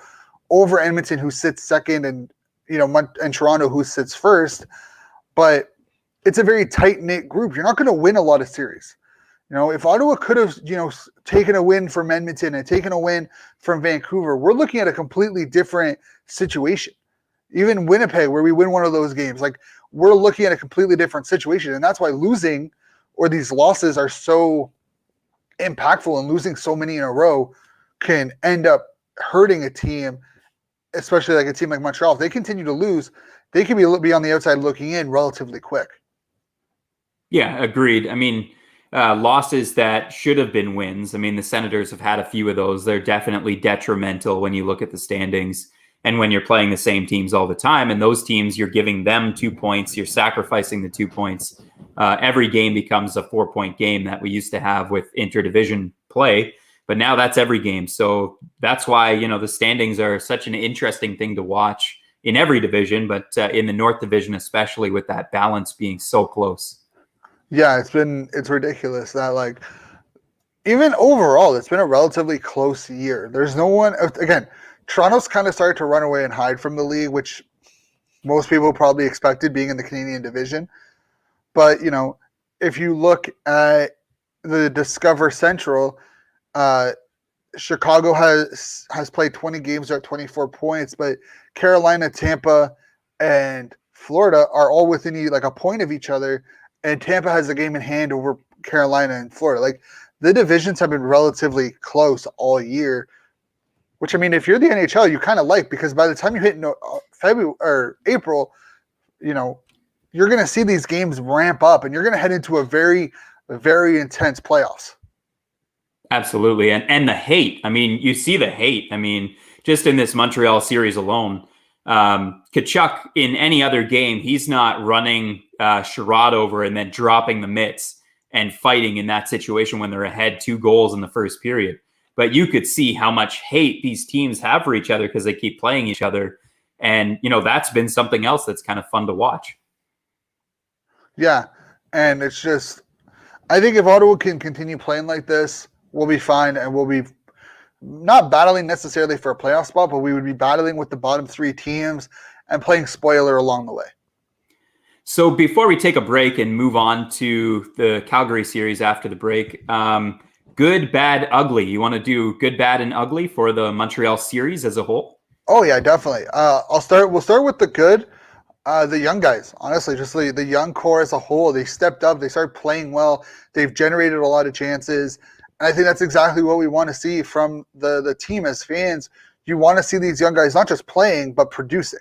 over Edmonton, who sits second, and and Toronto, who sits first. But it's a very tight knit group. You're not going to win a lot of series. If Ottawa could have taken a win from Edmonton and taken a win from Vancouver, we're looking at a completely different situation. Even Winnipeg, where we win one of those games, like we're looking at a completely different situation, and that's why losing or these losses are so impactful, and losing so many in a row can end up hurting a team, especially like a team like Montreal. If they continue to lose, they can be on the outside looking in relatively quick. Yeah, agreed. I mean, losses that should have been wins. I mean, the Senators have had a few of those. They're definitely detrimental when you look at the standings and when you're playing the same teams all the time. And those teams, you're giving them 2 points. You're sacrificing the 2 points. Every game becomes a 4-point game that we used to have with interdivision play. But now that's every game. So that's why, the standings are such an interesting thing to watch in every division, but in the North Division, especially with that balance being so close. Yeah, it's ridiculous that, like, even overall, it's been a relatively close year. There's no one, again, Toronto's kind of started to run away and hide from the league, which most people probably expected being in the Canadian division. But, if you look at the Discover Central, Chicago has played 20 games, they're at 24 points, but Carolina, Tampa, and Florida are all within like a point of each other, and Tampa has a game in hand over Carolina and Florida. Like, the divisions have been relatively close all year, which, I mean, if you're the NHL, you kind of like, because by the time you hit February or April, you're going to see these games ramp up, and you're going to head into a very, very intense playoffs. Absolutely. And the hate. I mean, you see the hate. I mean, just in this Montreal series alone, Tkachuk in any other game, he's not running Sherrod over and then dropping the mitts and fighting in that situation when they're ahead 2 goals in the first period. But you could see how much hate these teams have for each other because they keep playing each other. And, that's been something else that's kind of fun to watch. Yeah. And it's just, I think if Ottawa can continue playing like this, we'll be fine, and we'll be not battling necessarily for a playoff spot, but we would be battling with the bottom 3 teams and playing spoiler along the way. So before we take a break and move on to the Calgary series after the break, good, bad, ugly. You want to do good, bad, and ugly for the Montreal series as a whole? Oh yeah, definitely. We'll start with the good. The young guys, honestly, just the young core as a whole, they stepped up. They started playing well. They've generated a lot of chances. And I think that's exactly what we want to see from the team as fans. You want to see these young guys not just playing, but producing.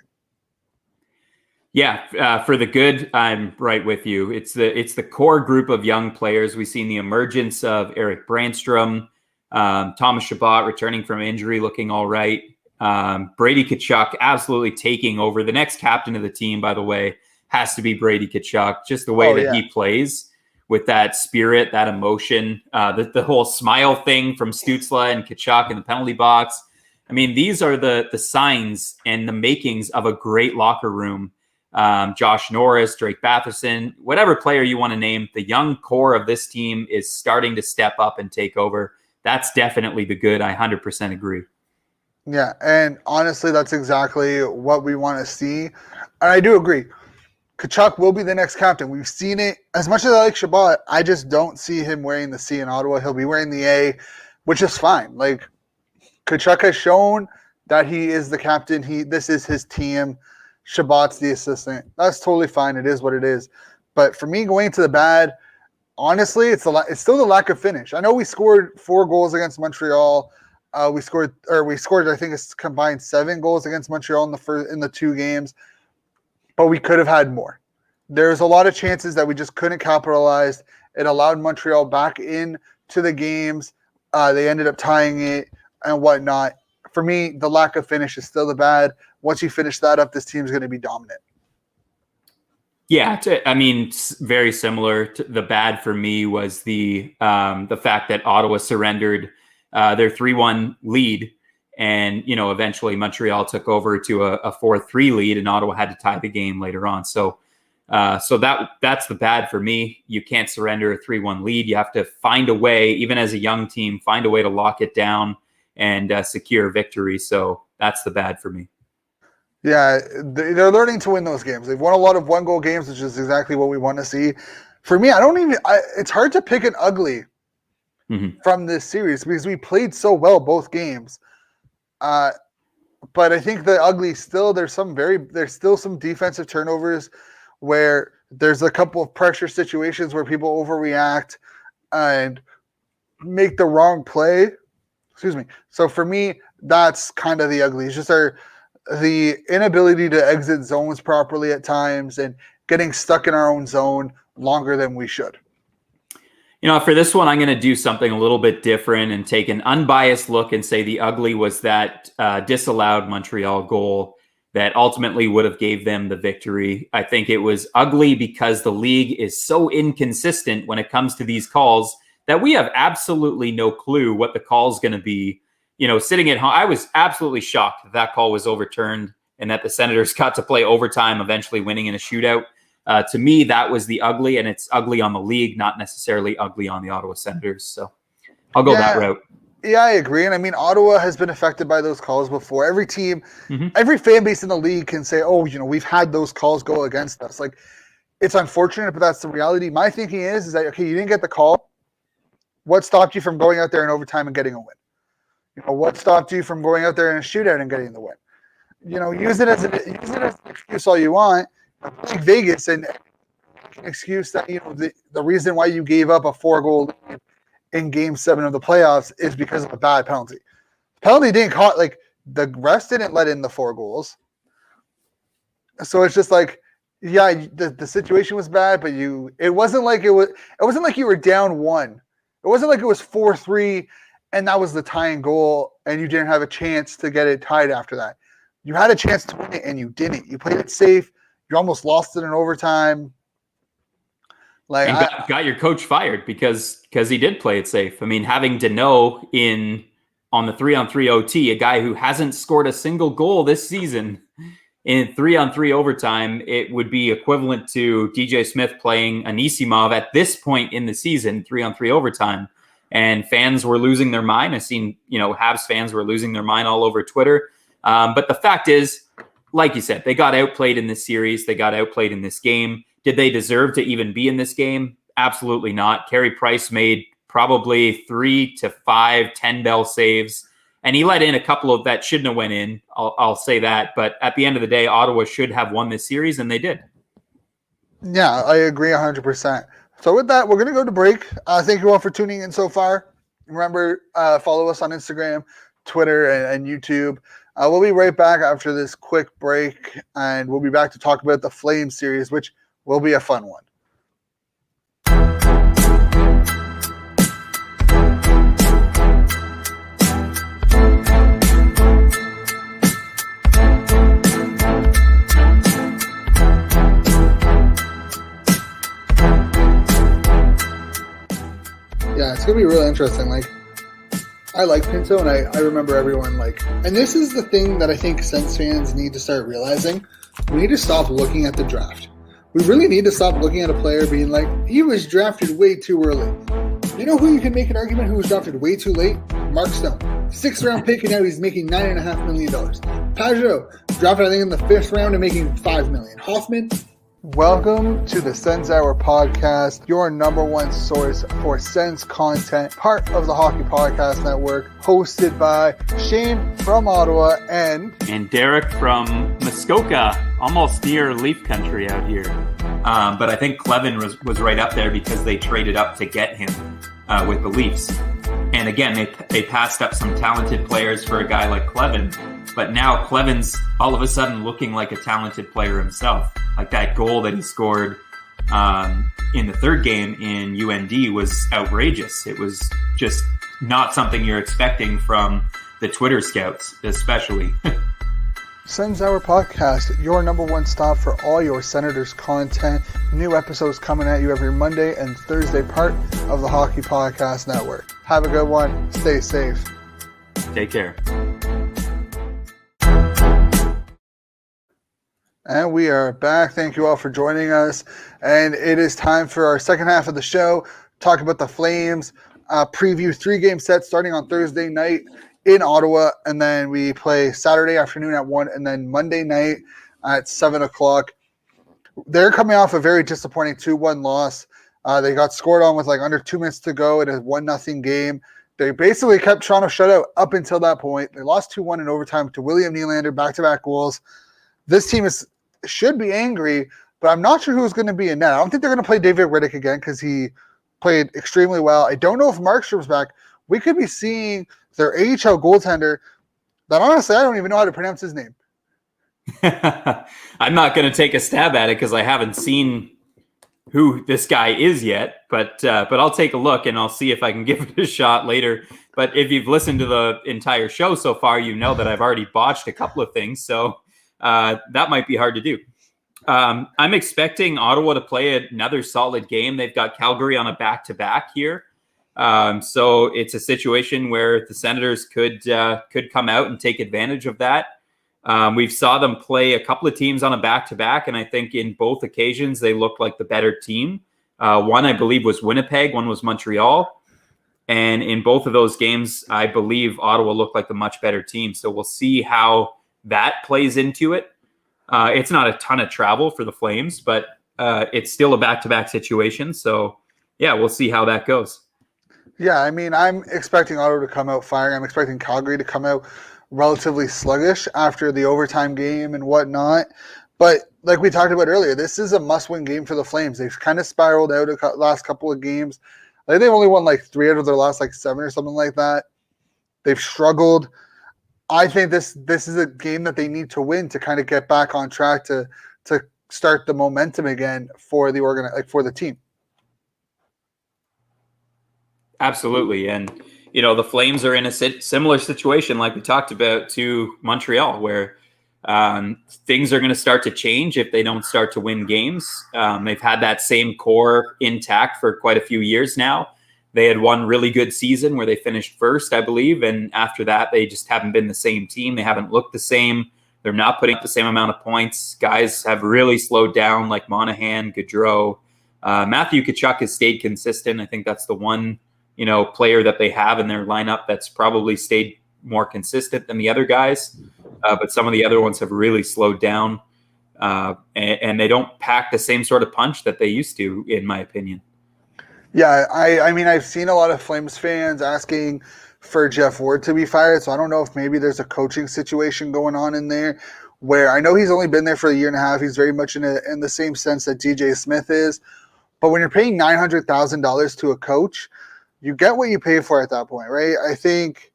Yeah, for the good, I'm right with you. It's the core group of young players. We've seen the emergence of Eric Brandstrom, Thomas Chabot returning from injury, looking all right. Brady Tkachuk absolutely taking over. The next captain of the team, by the way, has to be Brady Tkachuk. Just the way that he plays with that spirit, that emotion, the whole smile thing from Stützle and Tkachuk in the penalty box. I mean, these are the signs and the makings of a great locker room. Josh Norris, Drake Batherson, whatever player you want to name, the young core of this team is starting to step up and take over. That's definitely the good. I 100% agree. Yeah, and honestly, that's exactly what we want to see. And I do agree. Tkachuk will be the next captain. We've seen it. As much as I like Chabot, I just don't see him wearing the C in Ottawa. He'll be wearing the A, which is fine. Like, Tkachuk has shown that he is the captain. This is his team. Chabot's the assistant. That's totally fine. It is what it is. But for me, going to the bad, honestly, it's still the lack of finish. I know we scored 4 goals against Montreal. We scored. I think it's combined 7 goals against Montreal in the 2 games, but we could have had more. There's a lot of chances that we just couldn't capitalize. It allowed Montreal back into the games. They ended up tying it and whatnot. For me, the lack of finish is still the bad. Once you finish that up, this team's going to be dominant. Yeah, very similar. To the bad for me was the fact that Ottawa surrendered their 3-1 lead, and eventually Montreal took over to a 4-3 lead, and Ottawa had to tie the game later on. So that's the bad for me. You can't surrender a 3-1 lead. You have to find a way, even as a young team, find a way to lock it down and secure victory. So that's the bad for me. Yeah, they're learning to win those games. They've won a lot of 1-goal games, which is exactly what we want to see. For me, it's hard to pick an ugly from this series because we played so well both games. But I think the ugly still, there's still some defensive turnovers where there's a couple of pressure situations where people overreact and make the wrong play. Excuse me. So for me, that's kind of the ugly. It's just the inability to exit zones properly at times and getting stuck in our own zone longer than we should. For this one, I'm going to do something a little bit different and take an unbiased look and say the ugly was that disallowed Montreal goal that ultimately would have gave them the victory. I think it was ugly because the league is so inconsistent when it comes to these calls that we have absolutely no clue what the call is going to be. Sitting at home, I was absolutely shocked that call was overturned and that the Senators got to play overtime, eventually winning in a shootout. To me, that was the ugly, and it's ugly on the league, not necessarily ugly on the Ottawa Senators. So I'll go that route. Yeah, I agree. And Ottawa has been affected by those calls before. Every team, every fan base in the league can say, we've had those calls go against us. Like, it's unfortunate, but that's the reality. My thinking is that, okay, you didn't get the call. What stopped you from going out there in overtime and getting a win? What stopped you from going out there in a shootout and getting the win? Use it as an excuse all you want. Like Vegas and an excuse that the reason why you gave up a 4-goal lead in Game 7 of the playoffs is because of a bad penalty. The penalty didn't caught the refs didn't let in the 4 goals. So it's just like, yeah, the situation was bad, but it wasn't like you were down 1. It wasn't like it was 4-3 and that was the tying goal and you didn't have a chance to get it tied after that. You had a chance to win it and you didn't. You played it safe. You almost lost it in overtime. Like, And got your coach fired because he did play it safe. I mean, having Deneau on the 3-on-3 OT, a guy who hasn't scored a single goal this season in 3-on-3 overtime, it would be equivalent to DJ Smith playing Anisimov at this point in the season, 3-on-3 overtime. And fans were losing their mind. I've seen, Habs fans were losing their mind all over Twitter. But the fact is, like you said, they got outplayed in this series. They got outplayed in this game. Did they deserve to even be in this game? Absolutely not. Carey Price made probably 3 to 5 10-bell saves, and he let in a couple of that shouldn't have went in. I'll say that. But at the end of the day, Ottawa should have won this series, and they did. Yeah, I agree 100%. So with that, we're going to go to break. Thank you all for tuning in so far. Remember, follow us on Instagram, Twitter, and YouTube. We'll be right back after this quick break, and we'll be back to talk about the Flames series, which will be a fun one. Yeah, it's going to be really interesting. Like, I like Pinto, and I remember everyone and this is the thing that I think Sens fans need to start realizing. We need to stop looking at the draft. We really need to stop looking at a player being like, he was drafted way too early. You know who you can make an argument who was drafted way too late? Mark Stone. 6th round pick, and now he's making $9.5 million. Pajot, drafted I think in the 5th round and making $5 million. Hoffman. Welcome to the Sens Hour podcast, your number one source for Sens content, part of the Hockey Podcast Network, hosted by Shane from Ottawa and Derek from Muskoka, almost near Leaf Country out here. But I think Clevin was right up there because they traded up to get him with the Leafs. And again, they passed up some talented players for a guy like Clevin. But now Clevin's all of a sudden looking like a talented player himself. Like that goal that he scored in the third game in UND was outrageous. It was just not something you're expecting from the Twitter scouts, especially. Sens Hour Podcast, your number one stop for all your Senators content. New episodes coming at you every Monday and Thursday, part of the Hockey Podcast Network. Have a good one. Stay safe. Take care. And we are back. Thank you all for joining us. And it is time for our second half of the show. Talk about the Flames. Preview 3-game sets starting on Thursday night in Ottawa. And then we play Saturday afternoon at 1 and then Monday night at 7 o'clock. They're coming off a very disappointing 2-1 loss. They got scored on with under 2 minutes to go in a 1-0 game. They basically kept Toronto shut out up until that point. They lost 2-1 in overtime to William Nylander, back-to-back goals. This team should be angry, but I'm not sure who's going to be in net. I don't think they're going to play David Riddick again because he played extremely well. I don't know if Markstrom's back. We could be seeing their AHL goaltender that honestly I don't even know how to pronounce his name. I'm not going to take a stab at it because I haven't seen who this guy is yet, but I'll take a look and I'll see if I can give it a shot later. But if you've listened to the entire show so far, you know that I've already botched a couple of things, so that might be hard to do. I'm expecting Ottawa to play another solid game. They've got Calgary on a back-to-back here. So it's a situation where the Senators could come out and take advantage of that. We've saw them play a couple of teams on a back-to-back, and I think in both occasions they looked like the better team. One, I believe, was Winnipeg. One was Montreal. And in both of those games, I believe Ottawa looked like the much better team. So we'll see how that plays into it. It's not a ton of travel for the Flames, but it's still a back-to-back situation. So, yeah, we'll see how that goes. Yeah, I mean, I'm expecting Ottawa to come out firing. I'm expecting Calgary to come out relatively sluggish after the overtime game and whatnot. But like we talked about earlier, this is a must-win game for the Flames. They've kind of spiraled out the last couple of games. I think they've only won 3 out of their last 7 or something like that. They've struggled. I think this is a game that they need to win to kind of get back on track to start the momentum again for the for the team. Absolutely, and the Flames are in a similar situation like we talked about to Montreal, where Things are going to start to change if they don't start to win games. They've had that same core intact for quite a few years now. They had one really good season where they finished first, I believe. And after that, they just haven't been the same team. They haven't looked the same. They're not putting up the same amount of points. Guys have really slowed down, like Monahan, Gaudreau. Matthew Tkachuk has stayed consistent. I think that's the one, player that they have in their lineup that's probably stayed more consistent than the other guys. But some of the other ones have really slowed down. And they don't pack the same sort of punch that they used to, in my opinion. Yeah, I mean, I've seen a lot of Flames fans asking for Jeff Ward to be fired, so I don't know if maybe there's a coaching situation going on in there where I know he's only been there for a year and a half. He's very much in the same sense that DJ Smith is. But when you're paying $900,000 to a coach, you get what you pay for at that point, right? I think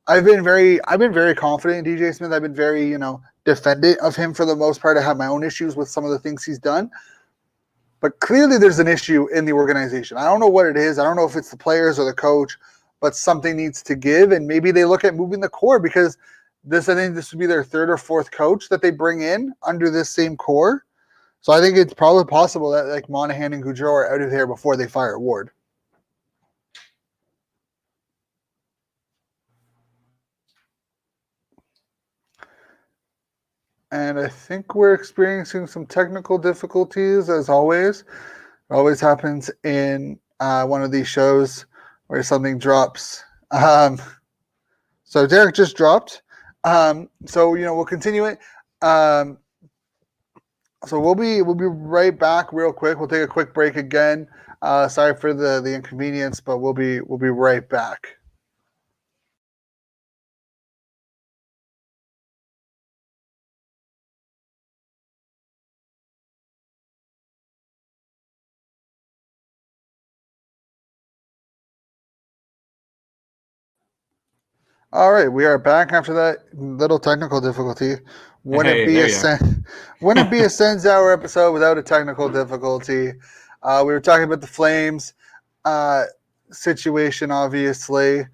I've been very confident in DJ Smith. I've been very, defendant of him for the most part. I have my own issues with some of the things he's done. But clearly there's an issue in the organization. I don't know what it is. I don't know if it's the players or the coach, but something needs to give. And maybe they look at moving the core because I think this would be their third or fourth coach that they bring in under this same core. So I think it's probably possible that like Monahan and Gaudreau are out of there before they fire Ward. And I think we're experiencing some technical difficulties, as always. It always happens in one of these shows where something drops. So Derek just dropped. So we'll continue it. So we'll be right back real quick. We'll take a quick break again. Sorry for the inconvenience, but we'll be right back. All right, we are back after that little technical difficulty. Wouldn't it be a Sens Hour episode without a technical difficulty? We were talking about the Flames situation, obviously.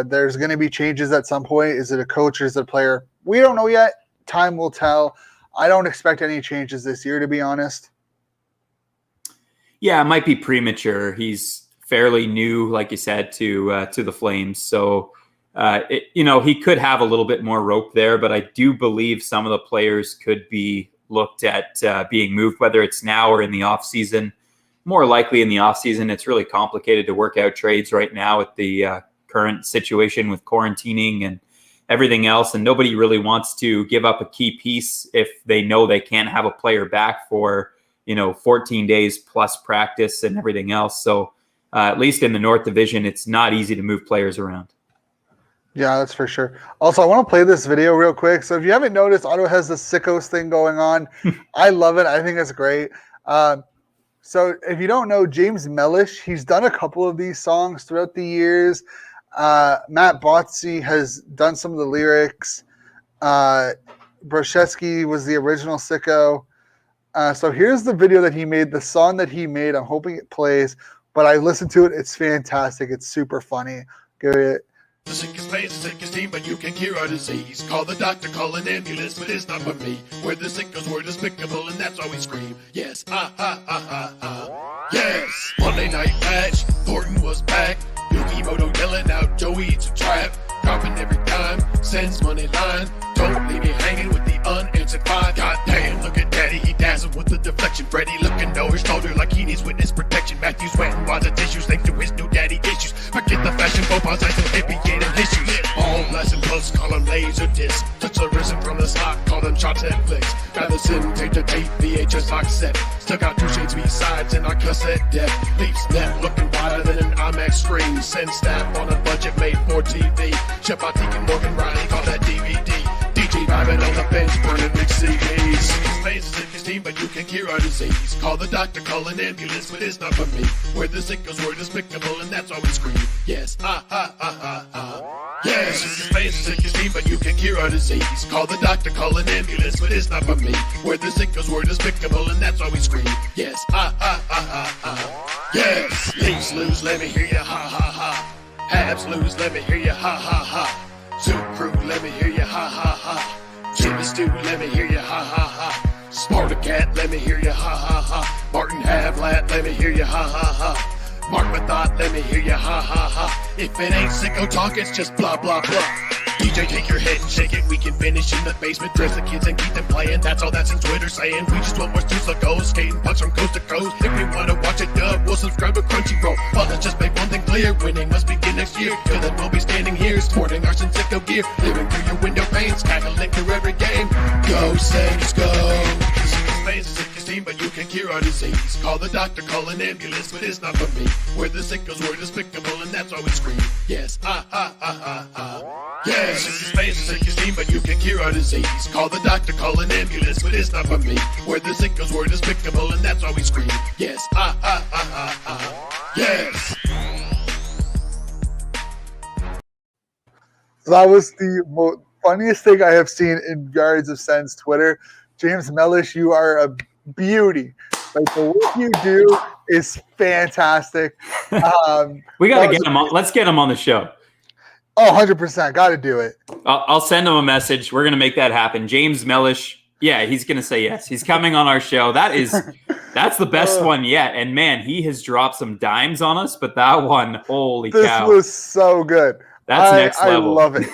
There's going to be changes at some point. Is it a coach or is it a player? We don't know yet. Time will tell. I don't expect any changes this year, to be honest. Yeah, it might be premature. He's fairly new, like you said, to the Flames. So, he could have a little bit more rope there, but I do believe some of the players could be looked at being moved, whether it's now or in the offseason. More likely in the offseason. It's really complicated to work out trades right now with the current situation with quarantining and everything else. And nobody really wants to give up a key piece if they know they can't have a player back for, 14 days plus practice and everything else. So at least in the North Division, it's not easy to move players around. Yeah, that's for sure. Also, I want to play this video real quick. So if you haven't noticed, Ottawa has the sickos thing going on. I love it. I think it's great. So if you don't know, James Mellish, he's done a couple of these songs throughout the years. Matt Botsy has done some of the lyrics. Brzezinski was the original sicko. So here's the video that he made, the song that he made. I'm hoping it plays, but I listened to it. It's fantastic. It's super funny. Give it. The sickest place, the sickest team, but you can cure our disease. Call the doctor, call an ambulance, but it's not for me. We're the sickos, we're despicable, and that's why we scream. Yes, yes. Monday night match, Thornton was back. Yukimoto yelling out, Joey, it's a trap. Dropping every time, Sens money line. Don't leave me hanging with the unanswered fine. God damn, look at daddy, he dazzled with the deflection. Freddie looking over his shoulder like he needs witness protection. Matthew sweating while the tissues thanks to his new daddy issues. Forget the fashion faux pas, I still hippie getting issues. All glass and plus, call them laser discs. Touch the risen from the slot, call them shots and flicks. Madison, tape to tape, VHS box set. Stuck out 2 shades B-sides and our cassette deck. Leafs net looking wider than an IMAX screen. Send staff on a budget made for TV. Chapati and Morgan Riley call that DVD. DJ vibing on the bench, burning big CDs. Plays the sickest team, but you can cure our disease. Call the doctor, call an ambulance, but it's not for me. We're the sickos, we're despicable, and that's why we scream. Yes, yes. Plays the sickest team, but you can cure our disease. Call the doctor, call an ambulance, but it's not for me. We're the sickos, we're despicable, and that's why we scream. Yes, yes. Leafs lose, let me hear you, ha ha ha. Habs lose, let me hear you, ha ha ha. Zoo crew, let me hear you, ha ha ha. Jimmy Stew, let me Cat, let me hear you, ha ha ha. Martin Havlat, let me hear you, ha ha ha. Mark Mathot, let me hear you, ha ha ha. If it ain't sicko talk, it's just blah blah blah. DJ, take your head and shake it. We can finish in the basement, dress the kids and keep them playing. That's all that's in Twitter saying. We just want more dudes like goals, skating pucks from coast to coast. If we want to watch it dub, we'll subscribe to Crunchyroll. But let's just make one thing clear: winning must begin next year. Cause then we'll be standing here, sporting our Sensicko gear, living through your window panes, cackling through every game. Go Sens, go! Space is sick team, but you can cure our disease. Call the doctor, call an ambulance, but it's not for me. We're the sickos, we're despicable, and that's why we scream. Yes, ah, ah, ah, ah, ah. Yes, it's space is sick team, but you can cure our disease. Call the doctor, call an ambulance, but it's not for me. We're the sickos, we're despicable, and that's why we scream. Yes, ah, ah, ah, ah, ah. Yes. That was the funniest thing I have seen in yards of Sens Twitter. James Mellish, you are a beauty. Like, the work you do is fantastic. We got to get him on. Let's get him on the show. Oh, 100%. Got to do it. I'll send him a message. We're going to make that happen. James Mellish, yeah, he's going to say yes. He's coming on our show. That's the best one yet. And, man, he has dropped some dimes on us, but that one, holy cow. This was so good. That's next level. I love it.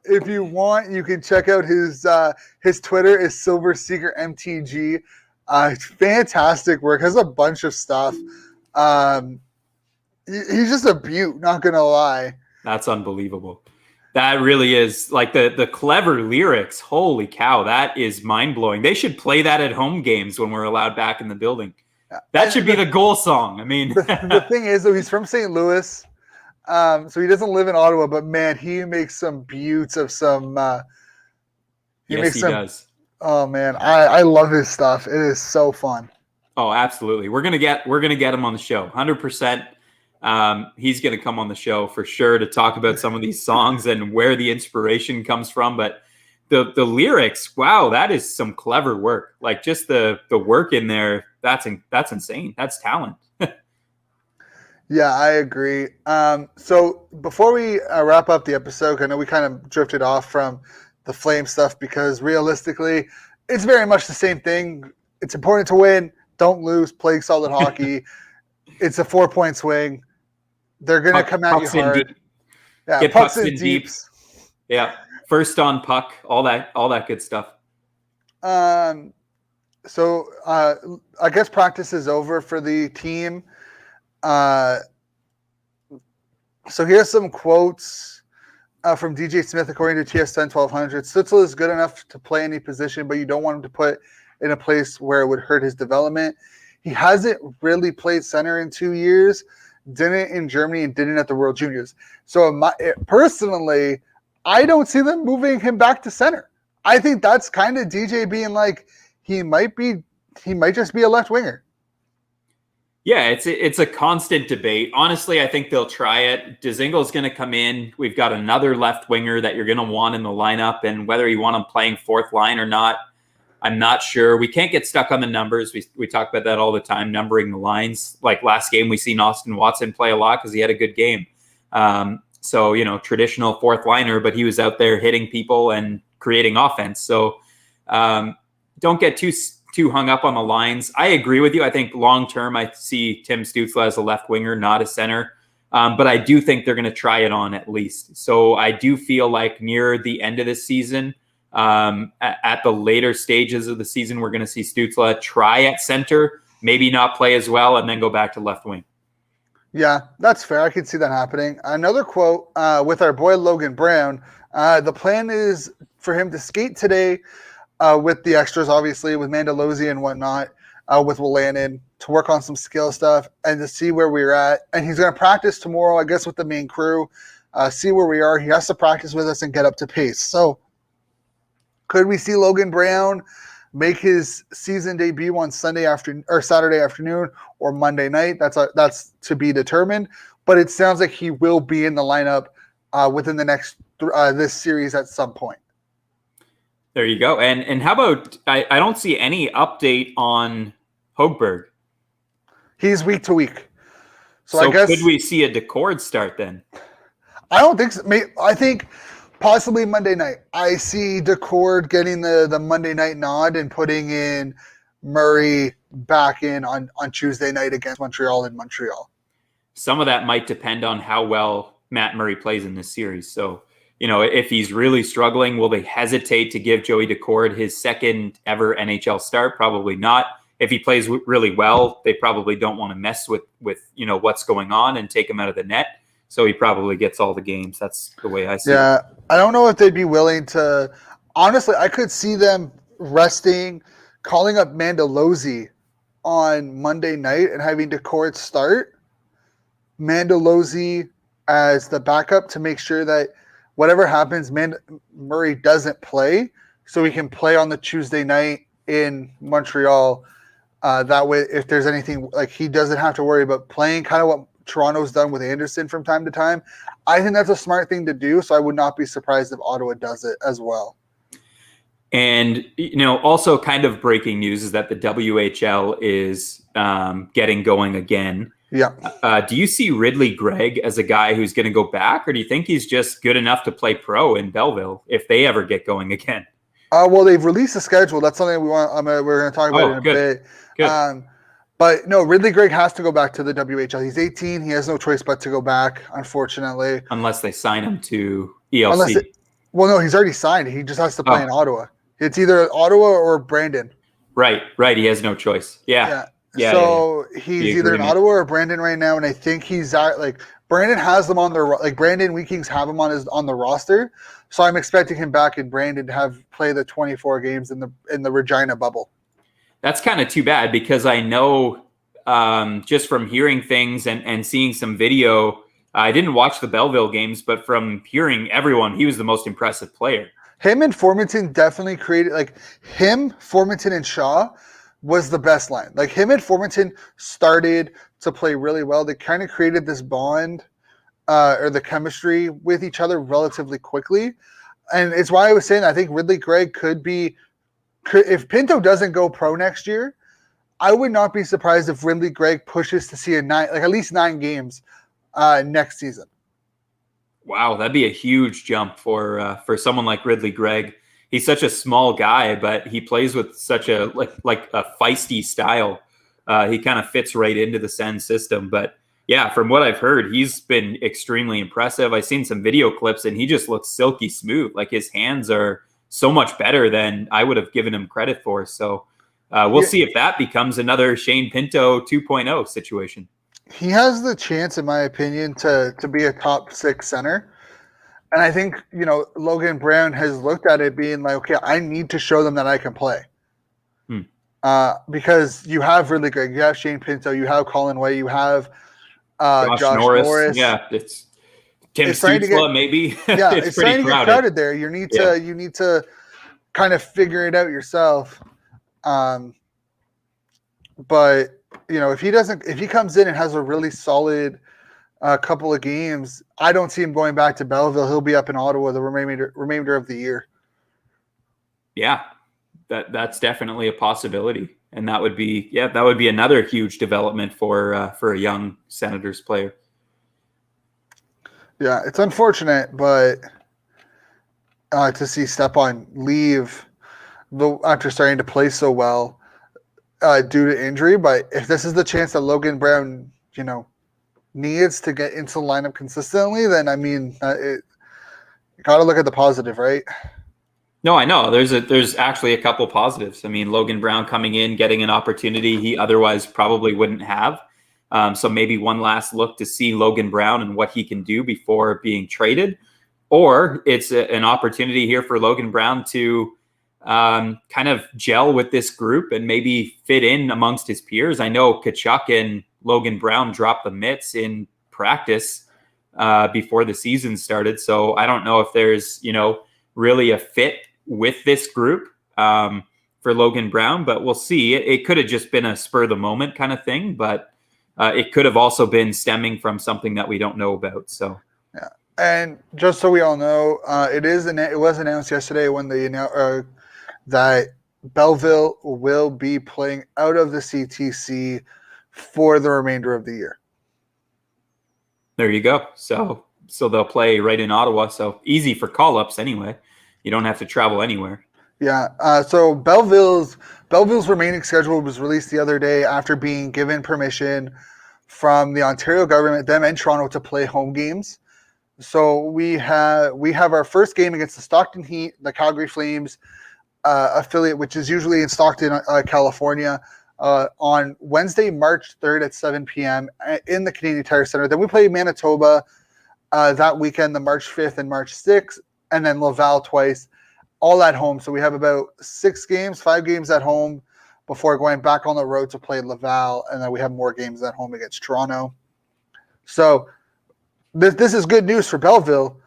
If you want, you can check out his Twitter is Silver Seeker MTG. Fantastic work. Has a bunch of stuff. He's just a beaut, not gonna lie. That's unbelievable. That really is, like, the clever lyrics. Holy cow, that is mind blowing. They should play that at home games when we're allowed back in the building. That should be the goal song. I mean, the thing is, though, he's from St. Louis. So he doesn't live in Ottawa, but man, he makes some buttes of some. He does. Oh man, I love his stuff. It is so fun. Oh, absolutely. We're gonna get him on the show, 100%. He's gonna come on the show for sure to talk about some of these songs and where the inspiration comes from. But the lyrics, wow, that is some clever work. Like, just the work in there, that's insane. That's talent. Yeah, I agree. So before we wrap up the episode, I know we kind of drifted off from the Flame stuff because realistically, it's very much the same thing. It's important to win. Don't lose. Play solid hockey. It's a 4-point swing. They're going to come at you hard. Deep. Yeah, get pucks in deep. Yeah, first on puck. All that good stuff. So I guess practice is over for the team. So here's some quotes from DJ Smith according to TSN 1200. Stützle is good enough to play any position, but you don't want him to put in a place where it would hurt his development. He hasn't really played center in 2 years, didn't in Germany and didn't at the World Juniors. So personally, I don't see them moving him back to center. I think that's kind of DJ being like, he might just be a left winger. Yeah, it's a constant debate. Honestly, I think they'll try it. Dzingel's going to come in. We've got another left winger that you're going to want in the lineup, and whether you want him playing fourth line or not, I'm not sure. We can't get stuck on the numbers. We talk about that all the time, numbering the lines. Like last game, we seen Austin Watson play a lot because he had a good game. So, traditional fourth liner, but he was out there hitting people and creating offense. So don't get too hung up on the lines. I agree with you. I think long-term, I see Tim Stützle as a left winger, not a center. But I do think they're going to try it on at least. So I do feel like near the end of the season, at the later stages of the season, we're going to see Stützle try at center, maybe not play as well, and then go back to left wing. Yeah, that's fair. I can see that happening. Another quote with our boy Logan Brown. The plan is for him to skate today with the extras, obviously, with Mandalozzi and whatnot, with Wolanin, to work on some skill stuff and to see where we're at. And he's going to practice tomorrow, I guess, with the main crew, see where we are. He has to practice with us and get up to pace. So could we see Logan Brown make his season debut on Sunday afternoon or Saturday afternoon or Monday night? That's to be determined. But it sounds like he will be in the lineup within the next this series at some point. There you go. And how about I don't see any update on Högberg. He's week to week. So I guess could we see a Decord start then? I don't think so. I think possibly Monday night. I see Decord getting the Monday night nod and putting in Murray back in on Tuesday night against Montreal in Montreal. Some of that might depend on how well Matt Murray plays in this series. So, if he's really struggling, will they hesitate to give Joey Daccord his second ever NHL start? Probably not. If he plays really well, they probably don't want to mess with what's going on and take him out of the net. So he probably gets all the games. That's the way I see it. Yeah, I don't know if they'd be willing to. Honestly, I could see them resting, calling up Mandolozzi on Monday night and having Daccord start. Mandolozzi as the backup to make sure that whatever happens, Murray doesn't play, so he can play on the Tuesday night in Montreal. That way, if there's anything, like, he doesn't have to worry about playing, kind of what Toronto's done with Anderson from time to time. I think that's a smart thing to do, so I would not be surprised if Ottawa does it as well. And, also kind of breaking news is that the WHL is getting going again. Yeah. Do you see Ridley Gregg as a guy who's going to go back, or do you think he's just good enough to play pro in Belleville if they ever get going again? Well, they've released a schedule. That's something we're going to talk about in a bit. Good. But no, Ridley Gregg has to go back to the WHL. He's 18. He has no choice but to go back, unfortunately. Unless they sign him to ELC. No, he's already signed. He just has to play in Ottawa. It's either Ottawa or Brandon. Right. He has no choice. Yeah. So he's either in Ottawa or Brandon right now, and I think he's Brandon has them on their Brandon Weekings have him on the roster. So I'm expecting him back in Brandon to play the 24 games in the Regina bubble. That's kind of too bad because I know just from hearing things and seeing some video, I didn't watch the Belleville games, but from hearing everyone, he was the most impressive player. Him and Formanton definitely created Formanton and Shaw was the best line. Him and Formanton started to play really well. They kind of created this bond or the chemistry with each other relatively quickly. And it's why I was saying I think Ridley Gregg if Pinto doesn't go pro next year, I would not be surprised if Ridley Gregg pushes to see at least 9 games next season. Wow, that'd be a huge jump for someone like Ridley Gregg. He's such a small guy, but he plays with such a like a feisty style. He kind of fits right into the Sens system. But yeah, from what I've heard, he's been extremely impressive. I've seen some video clips, and he just looks silky smooth. His hands are so much better than I would have given him credit for. So we'll see if that becomes another Shane Pinto 2.0 situation. He has the chance, in my opinion, to be a top 6 center. And I think, Logan Brown has looked at it being like, okay, I need to show them that I can play. Because you have Ridley Gregg, you have Shane Pinto, you have Colin Way, you have Josh Norris. Yeah, it's Tim Stützle, maybe. Yeah, it's starting pretty to get crowded there. You need to kind of figure it out yourself. But if he comes in and has a really solid couple of games, I don't see him going back to Belleville. He'll be up in Ottawa the remainder of the year. Yeah, that's definitely a possibility, and that would be another huge development for a young Senators player. Yeah, it's unfortunate, but to see Stepan leave after starting to play so well due to injury. But if this is the chance that Logan Brown, needs to get into the lineup consistently, then you got to look at the positive, right? No, I know. There's actually a couple positives. Logan Brown coming in, getting an opportunity he otherwise probably wouldn't have. So maybe one last look to see Logan Brown and what he can do before being traded. Or it's an opportunity here for Logan Brown to kind of gel with this group and maybe fit in amongst his peers. I know Tkachuk and Logan Brown dropped the mitts in practice before the season started. So I don't know if there's, really a fit with this group for Logan Brown, but we'll see. It could have just been a spur of the moment kind of thing, but it could have also been stemming from something that we don't know about. So, yeah. And just so we all know, it was announced yesterday when they announced that Belleville will be playing out of the CTC for the remainder of the year. There you go. So they'll play right in Ottawa. So easy for call-ups anyway. You don't have to travel anywhere. Yeah. So Belleville's remaining schedule was released the other day after being given permission from the Ontario government, them and Toronto, to play home games. So we have our first game against the Stockton Heat, the Calgary Flames affiliate, which is usually in Stockton, California, on Wednesday, March 3rd at 7 p.m. in the Canadian Tire Center. Then we play Manitoba that weekend, the March 5th and March 6th, and then Laval twice, all at home. So we have about 5 games at home before going back on the road to play Laval, and then we have more games at home against Toronto. So this is good news for Belleville.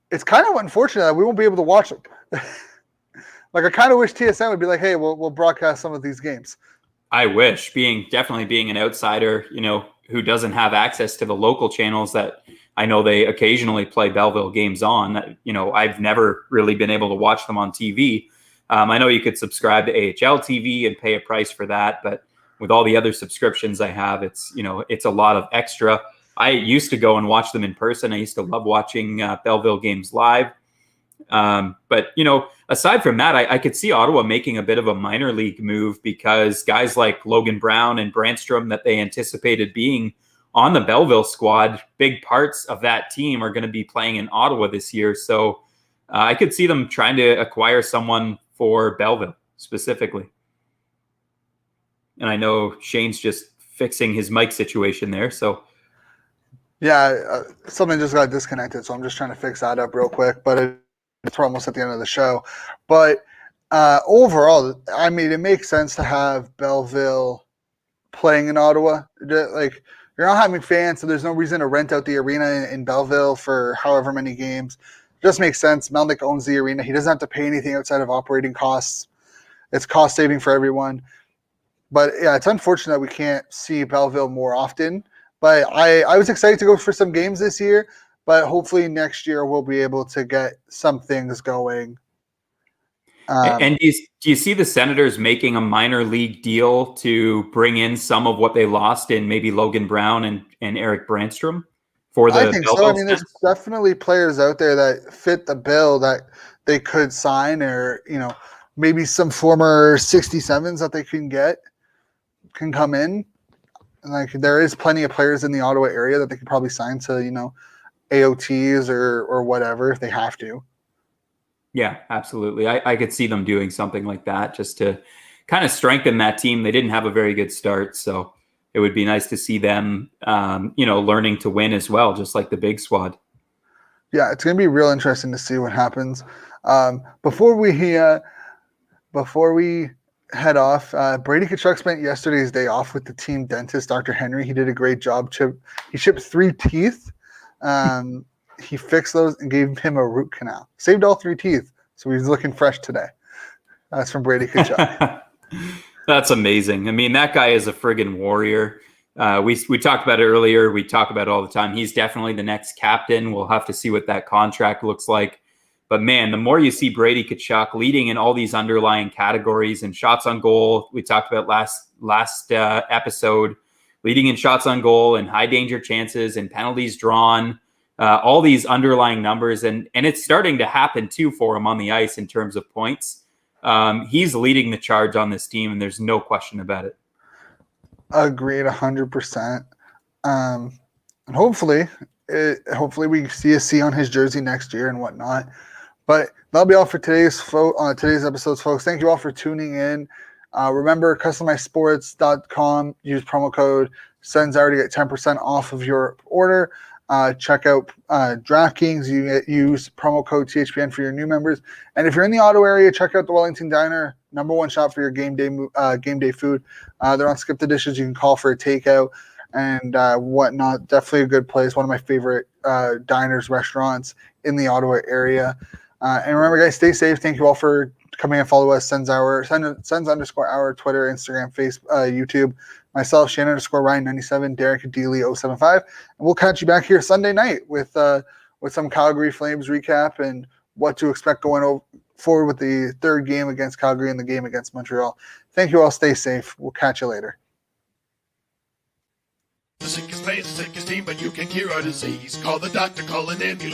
It's kind of unfortunate that we won't be able to watch them. Like, I kind of wish TSN would be like, hey, we'll broadcast some of these games. I wish, definitely being an outsider, who doesn't have access to the local channels that I know they occasionally play Belleville games on. I've never really been able to watch them on TV. I know you could subscribe to AHL TV and pay a price for that, but with all the other subscriptions I have, it's a lot of extra. I used to go and watch them in person. I used to love watching Belleville games live. But aside from that, I could see Ottawa making a bit of a minor league move, because guys like Logan Brown and Brandstrom that they anticipated being on the Belleville squad, big parts of that team are going to be playing in Ottawa this year. So I could see them trying to acquire someone for Belleville specifically. And I know Shane's just fixing his mic situation there. So yeah, something just got disconnected. So I'm just trying to fix that up real quick, but it's almost at the end of the show. But overall, I mean, it makes sense to have Belleville playing in Ottawa. Like, you're not having fans, so there's no reason to rent out the arena in Belleville for however many games. It just makes sense. Melnick owns the arena. He doesn't have to pay anything outside of operating costs. It's cost saving for everyone. But yeah, it's unfortunate that we can't see Belleville more often. But I was excited to go for some games this year. But hopefully next year we'll be able to get some things going. And do you see the Senators making a minor league deal to bring in some of what they lost in maybe Logan Brown and Eric Brandstrom for the? I think so. I mean, there's definitely players out there that fit the bill that they could sign, or maybe some former 67s that they can come in. Like, there is plenty of players in the Ottawa area that they could probably sign to AOTs or whatever if they have to. Yeah, absolutely. I could see them doing something like that just to kind of strengthen that team. They didn't have a very good start, so it would be nice to see them, learning to win as well, just like the big squad. Yeah, it's going to be real interesting to see what happens. Before we head off, Brady Tkachuk spent yesterday's day off with the team dentist, Dr. Henry. He did a great job. He chipped 3 teeth. He fixed those and gave him a root canal. Saved all 3 teeth, so he's looking fresh today. That's from Brady Tkachuk. That's amazing. I mean, that guy is a friggin' warrior. We talked about it earlier. We talk about it all the time. He's definitely the next captain. We'll have to see what that contract looks like. But man, the more you see Brady Tkachuk leading in all these underlying categories and shots on goal, we talked about last episode, leading in shots on goal and high danger chances and penalties drawn, all these underlying numbers. And it's starting to happen too for him on the ice in terms of points. He's leading the charge on this team, and there's no question about it. Agreed 100%. And hopefully we see a C on his jersey next year and whatnot. But that'll be all for today's episodes, folks. Thank you all for tuning in. Remember, customizedsports.com. Use promo code SENSHOUR to get 10% off of your order. Check out DraftKings. Use promo code THPN for your new members. And if you're in the Ottawa area, check out the Wellington Diner, #1 shop for your game day food. They're on Skip the Dishes. You can call for a takeout and whatnot. Definitely a good place. One of my favorite diners, restaurants in the Ottawa area. And remember, guys, stay safe. Thank you all for coming and follow us. Sens_hour, Twitter, Instagram, Facebook, YouTube. Myself, Shannon_Ryan97, Derek Dealey075. And we'll catch you back here Sunday night with some Calgary Flames recap and what to expect going forward with the 3rd game against Calgary and the game against Montreal. Thank you all. Stay safe. We'll catch you later. The sickest place, the sickest team, but you can cure our disease. Call the doctor, call an ambulance.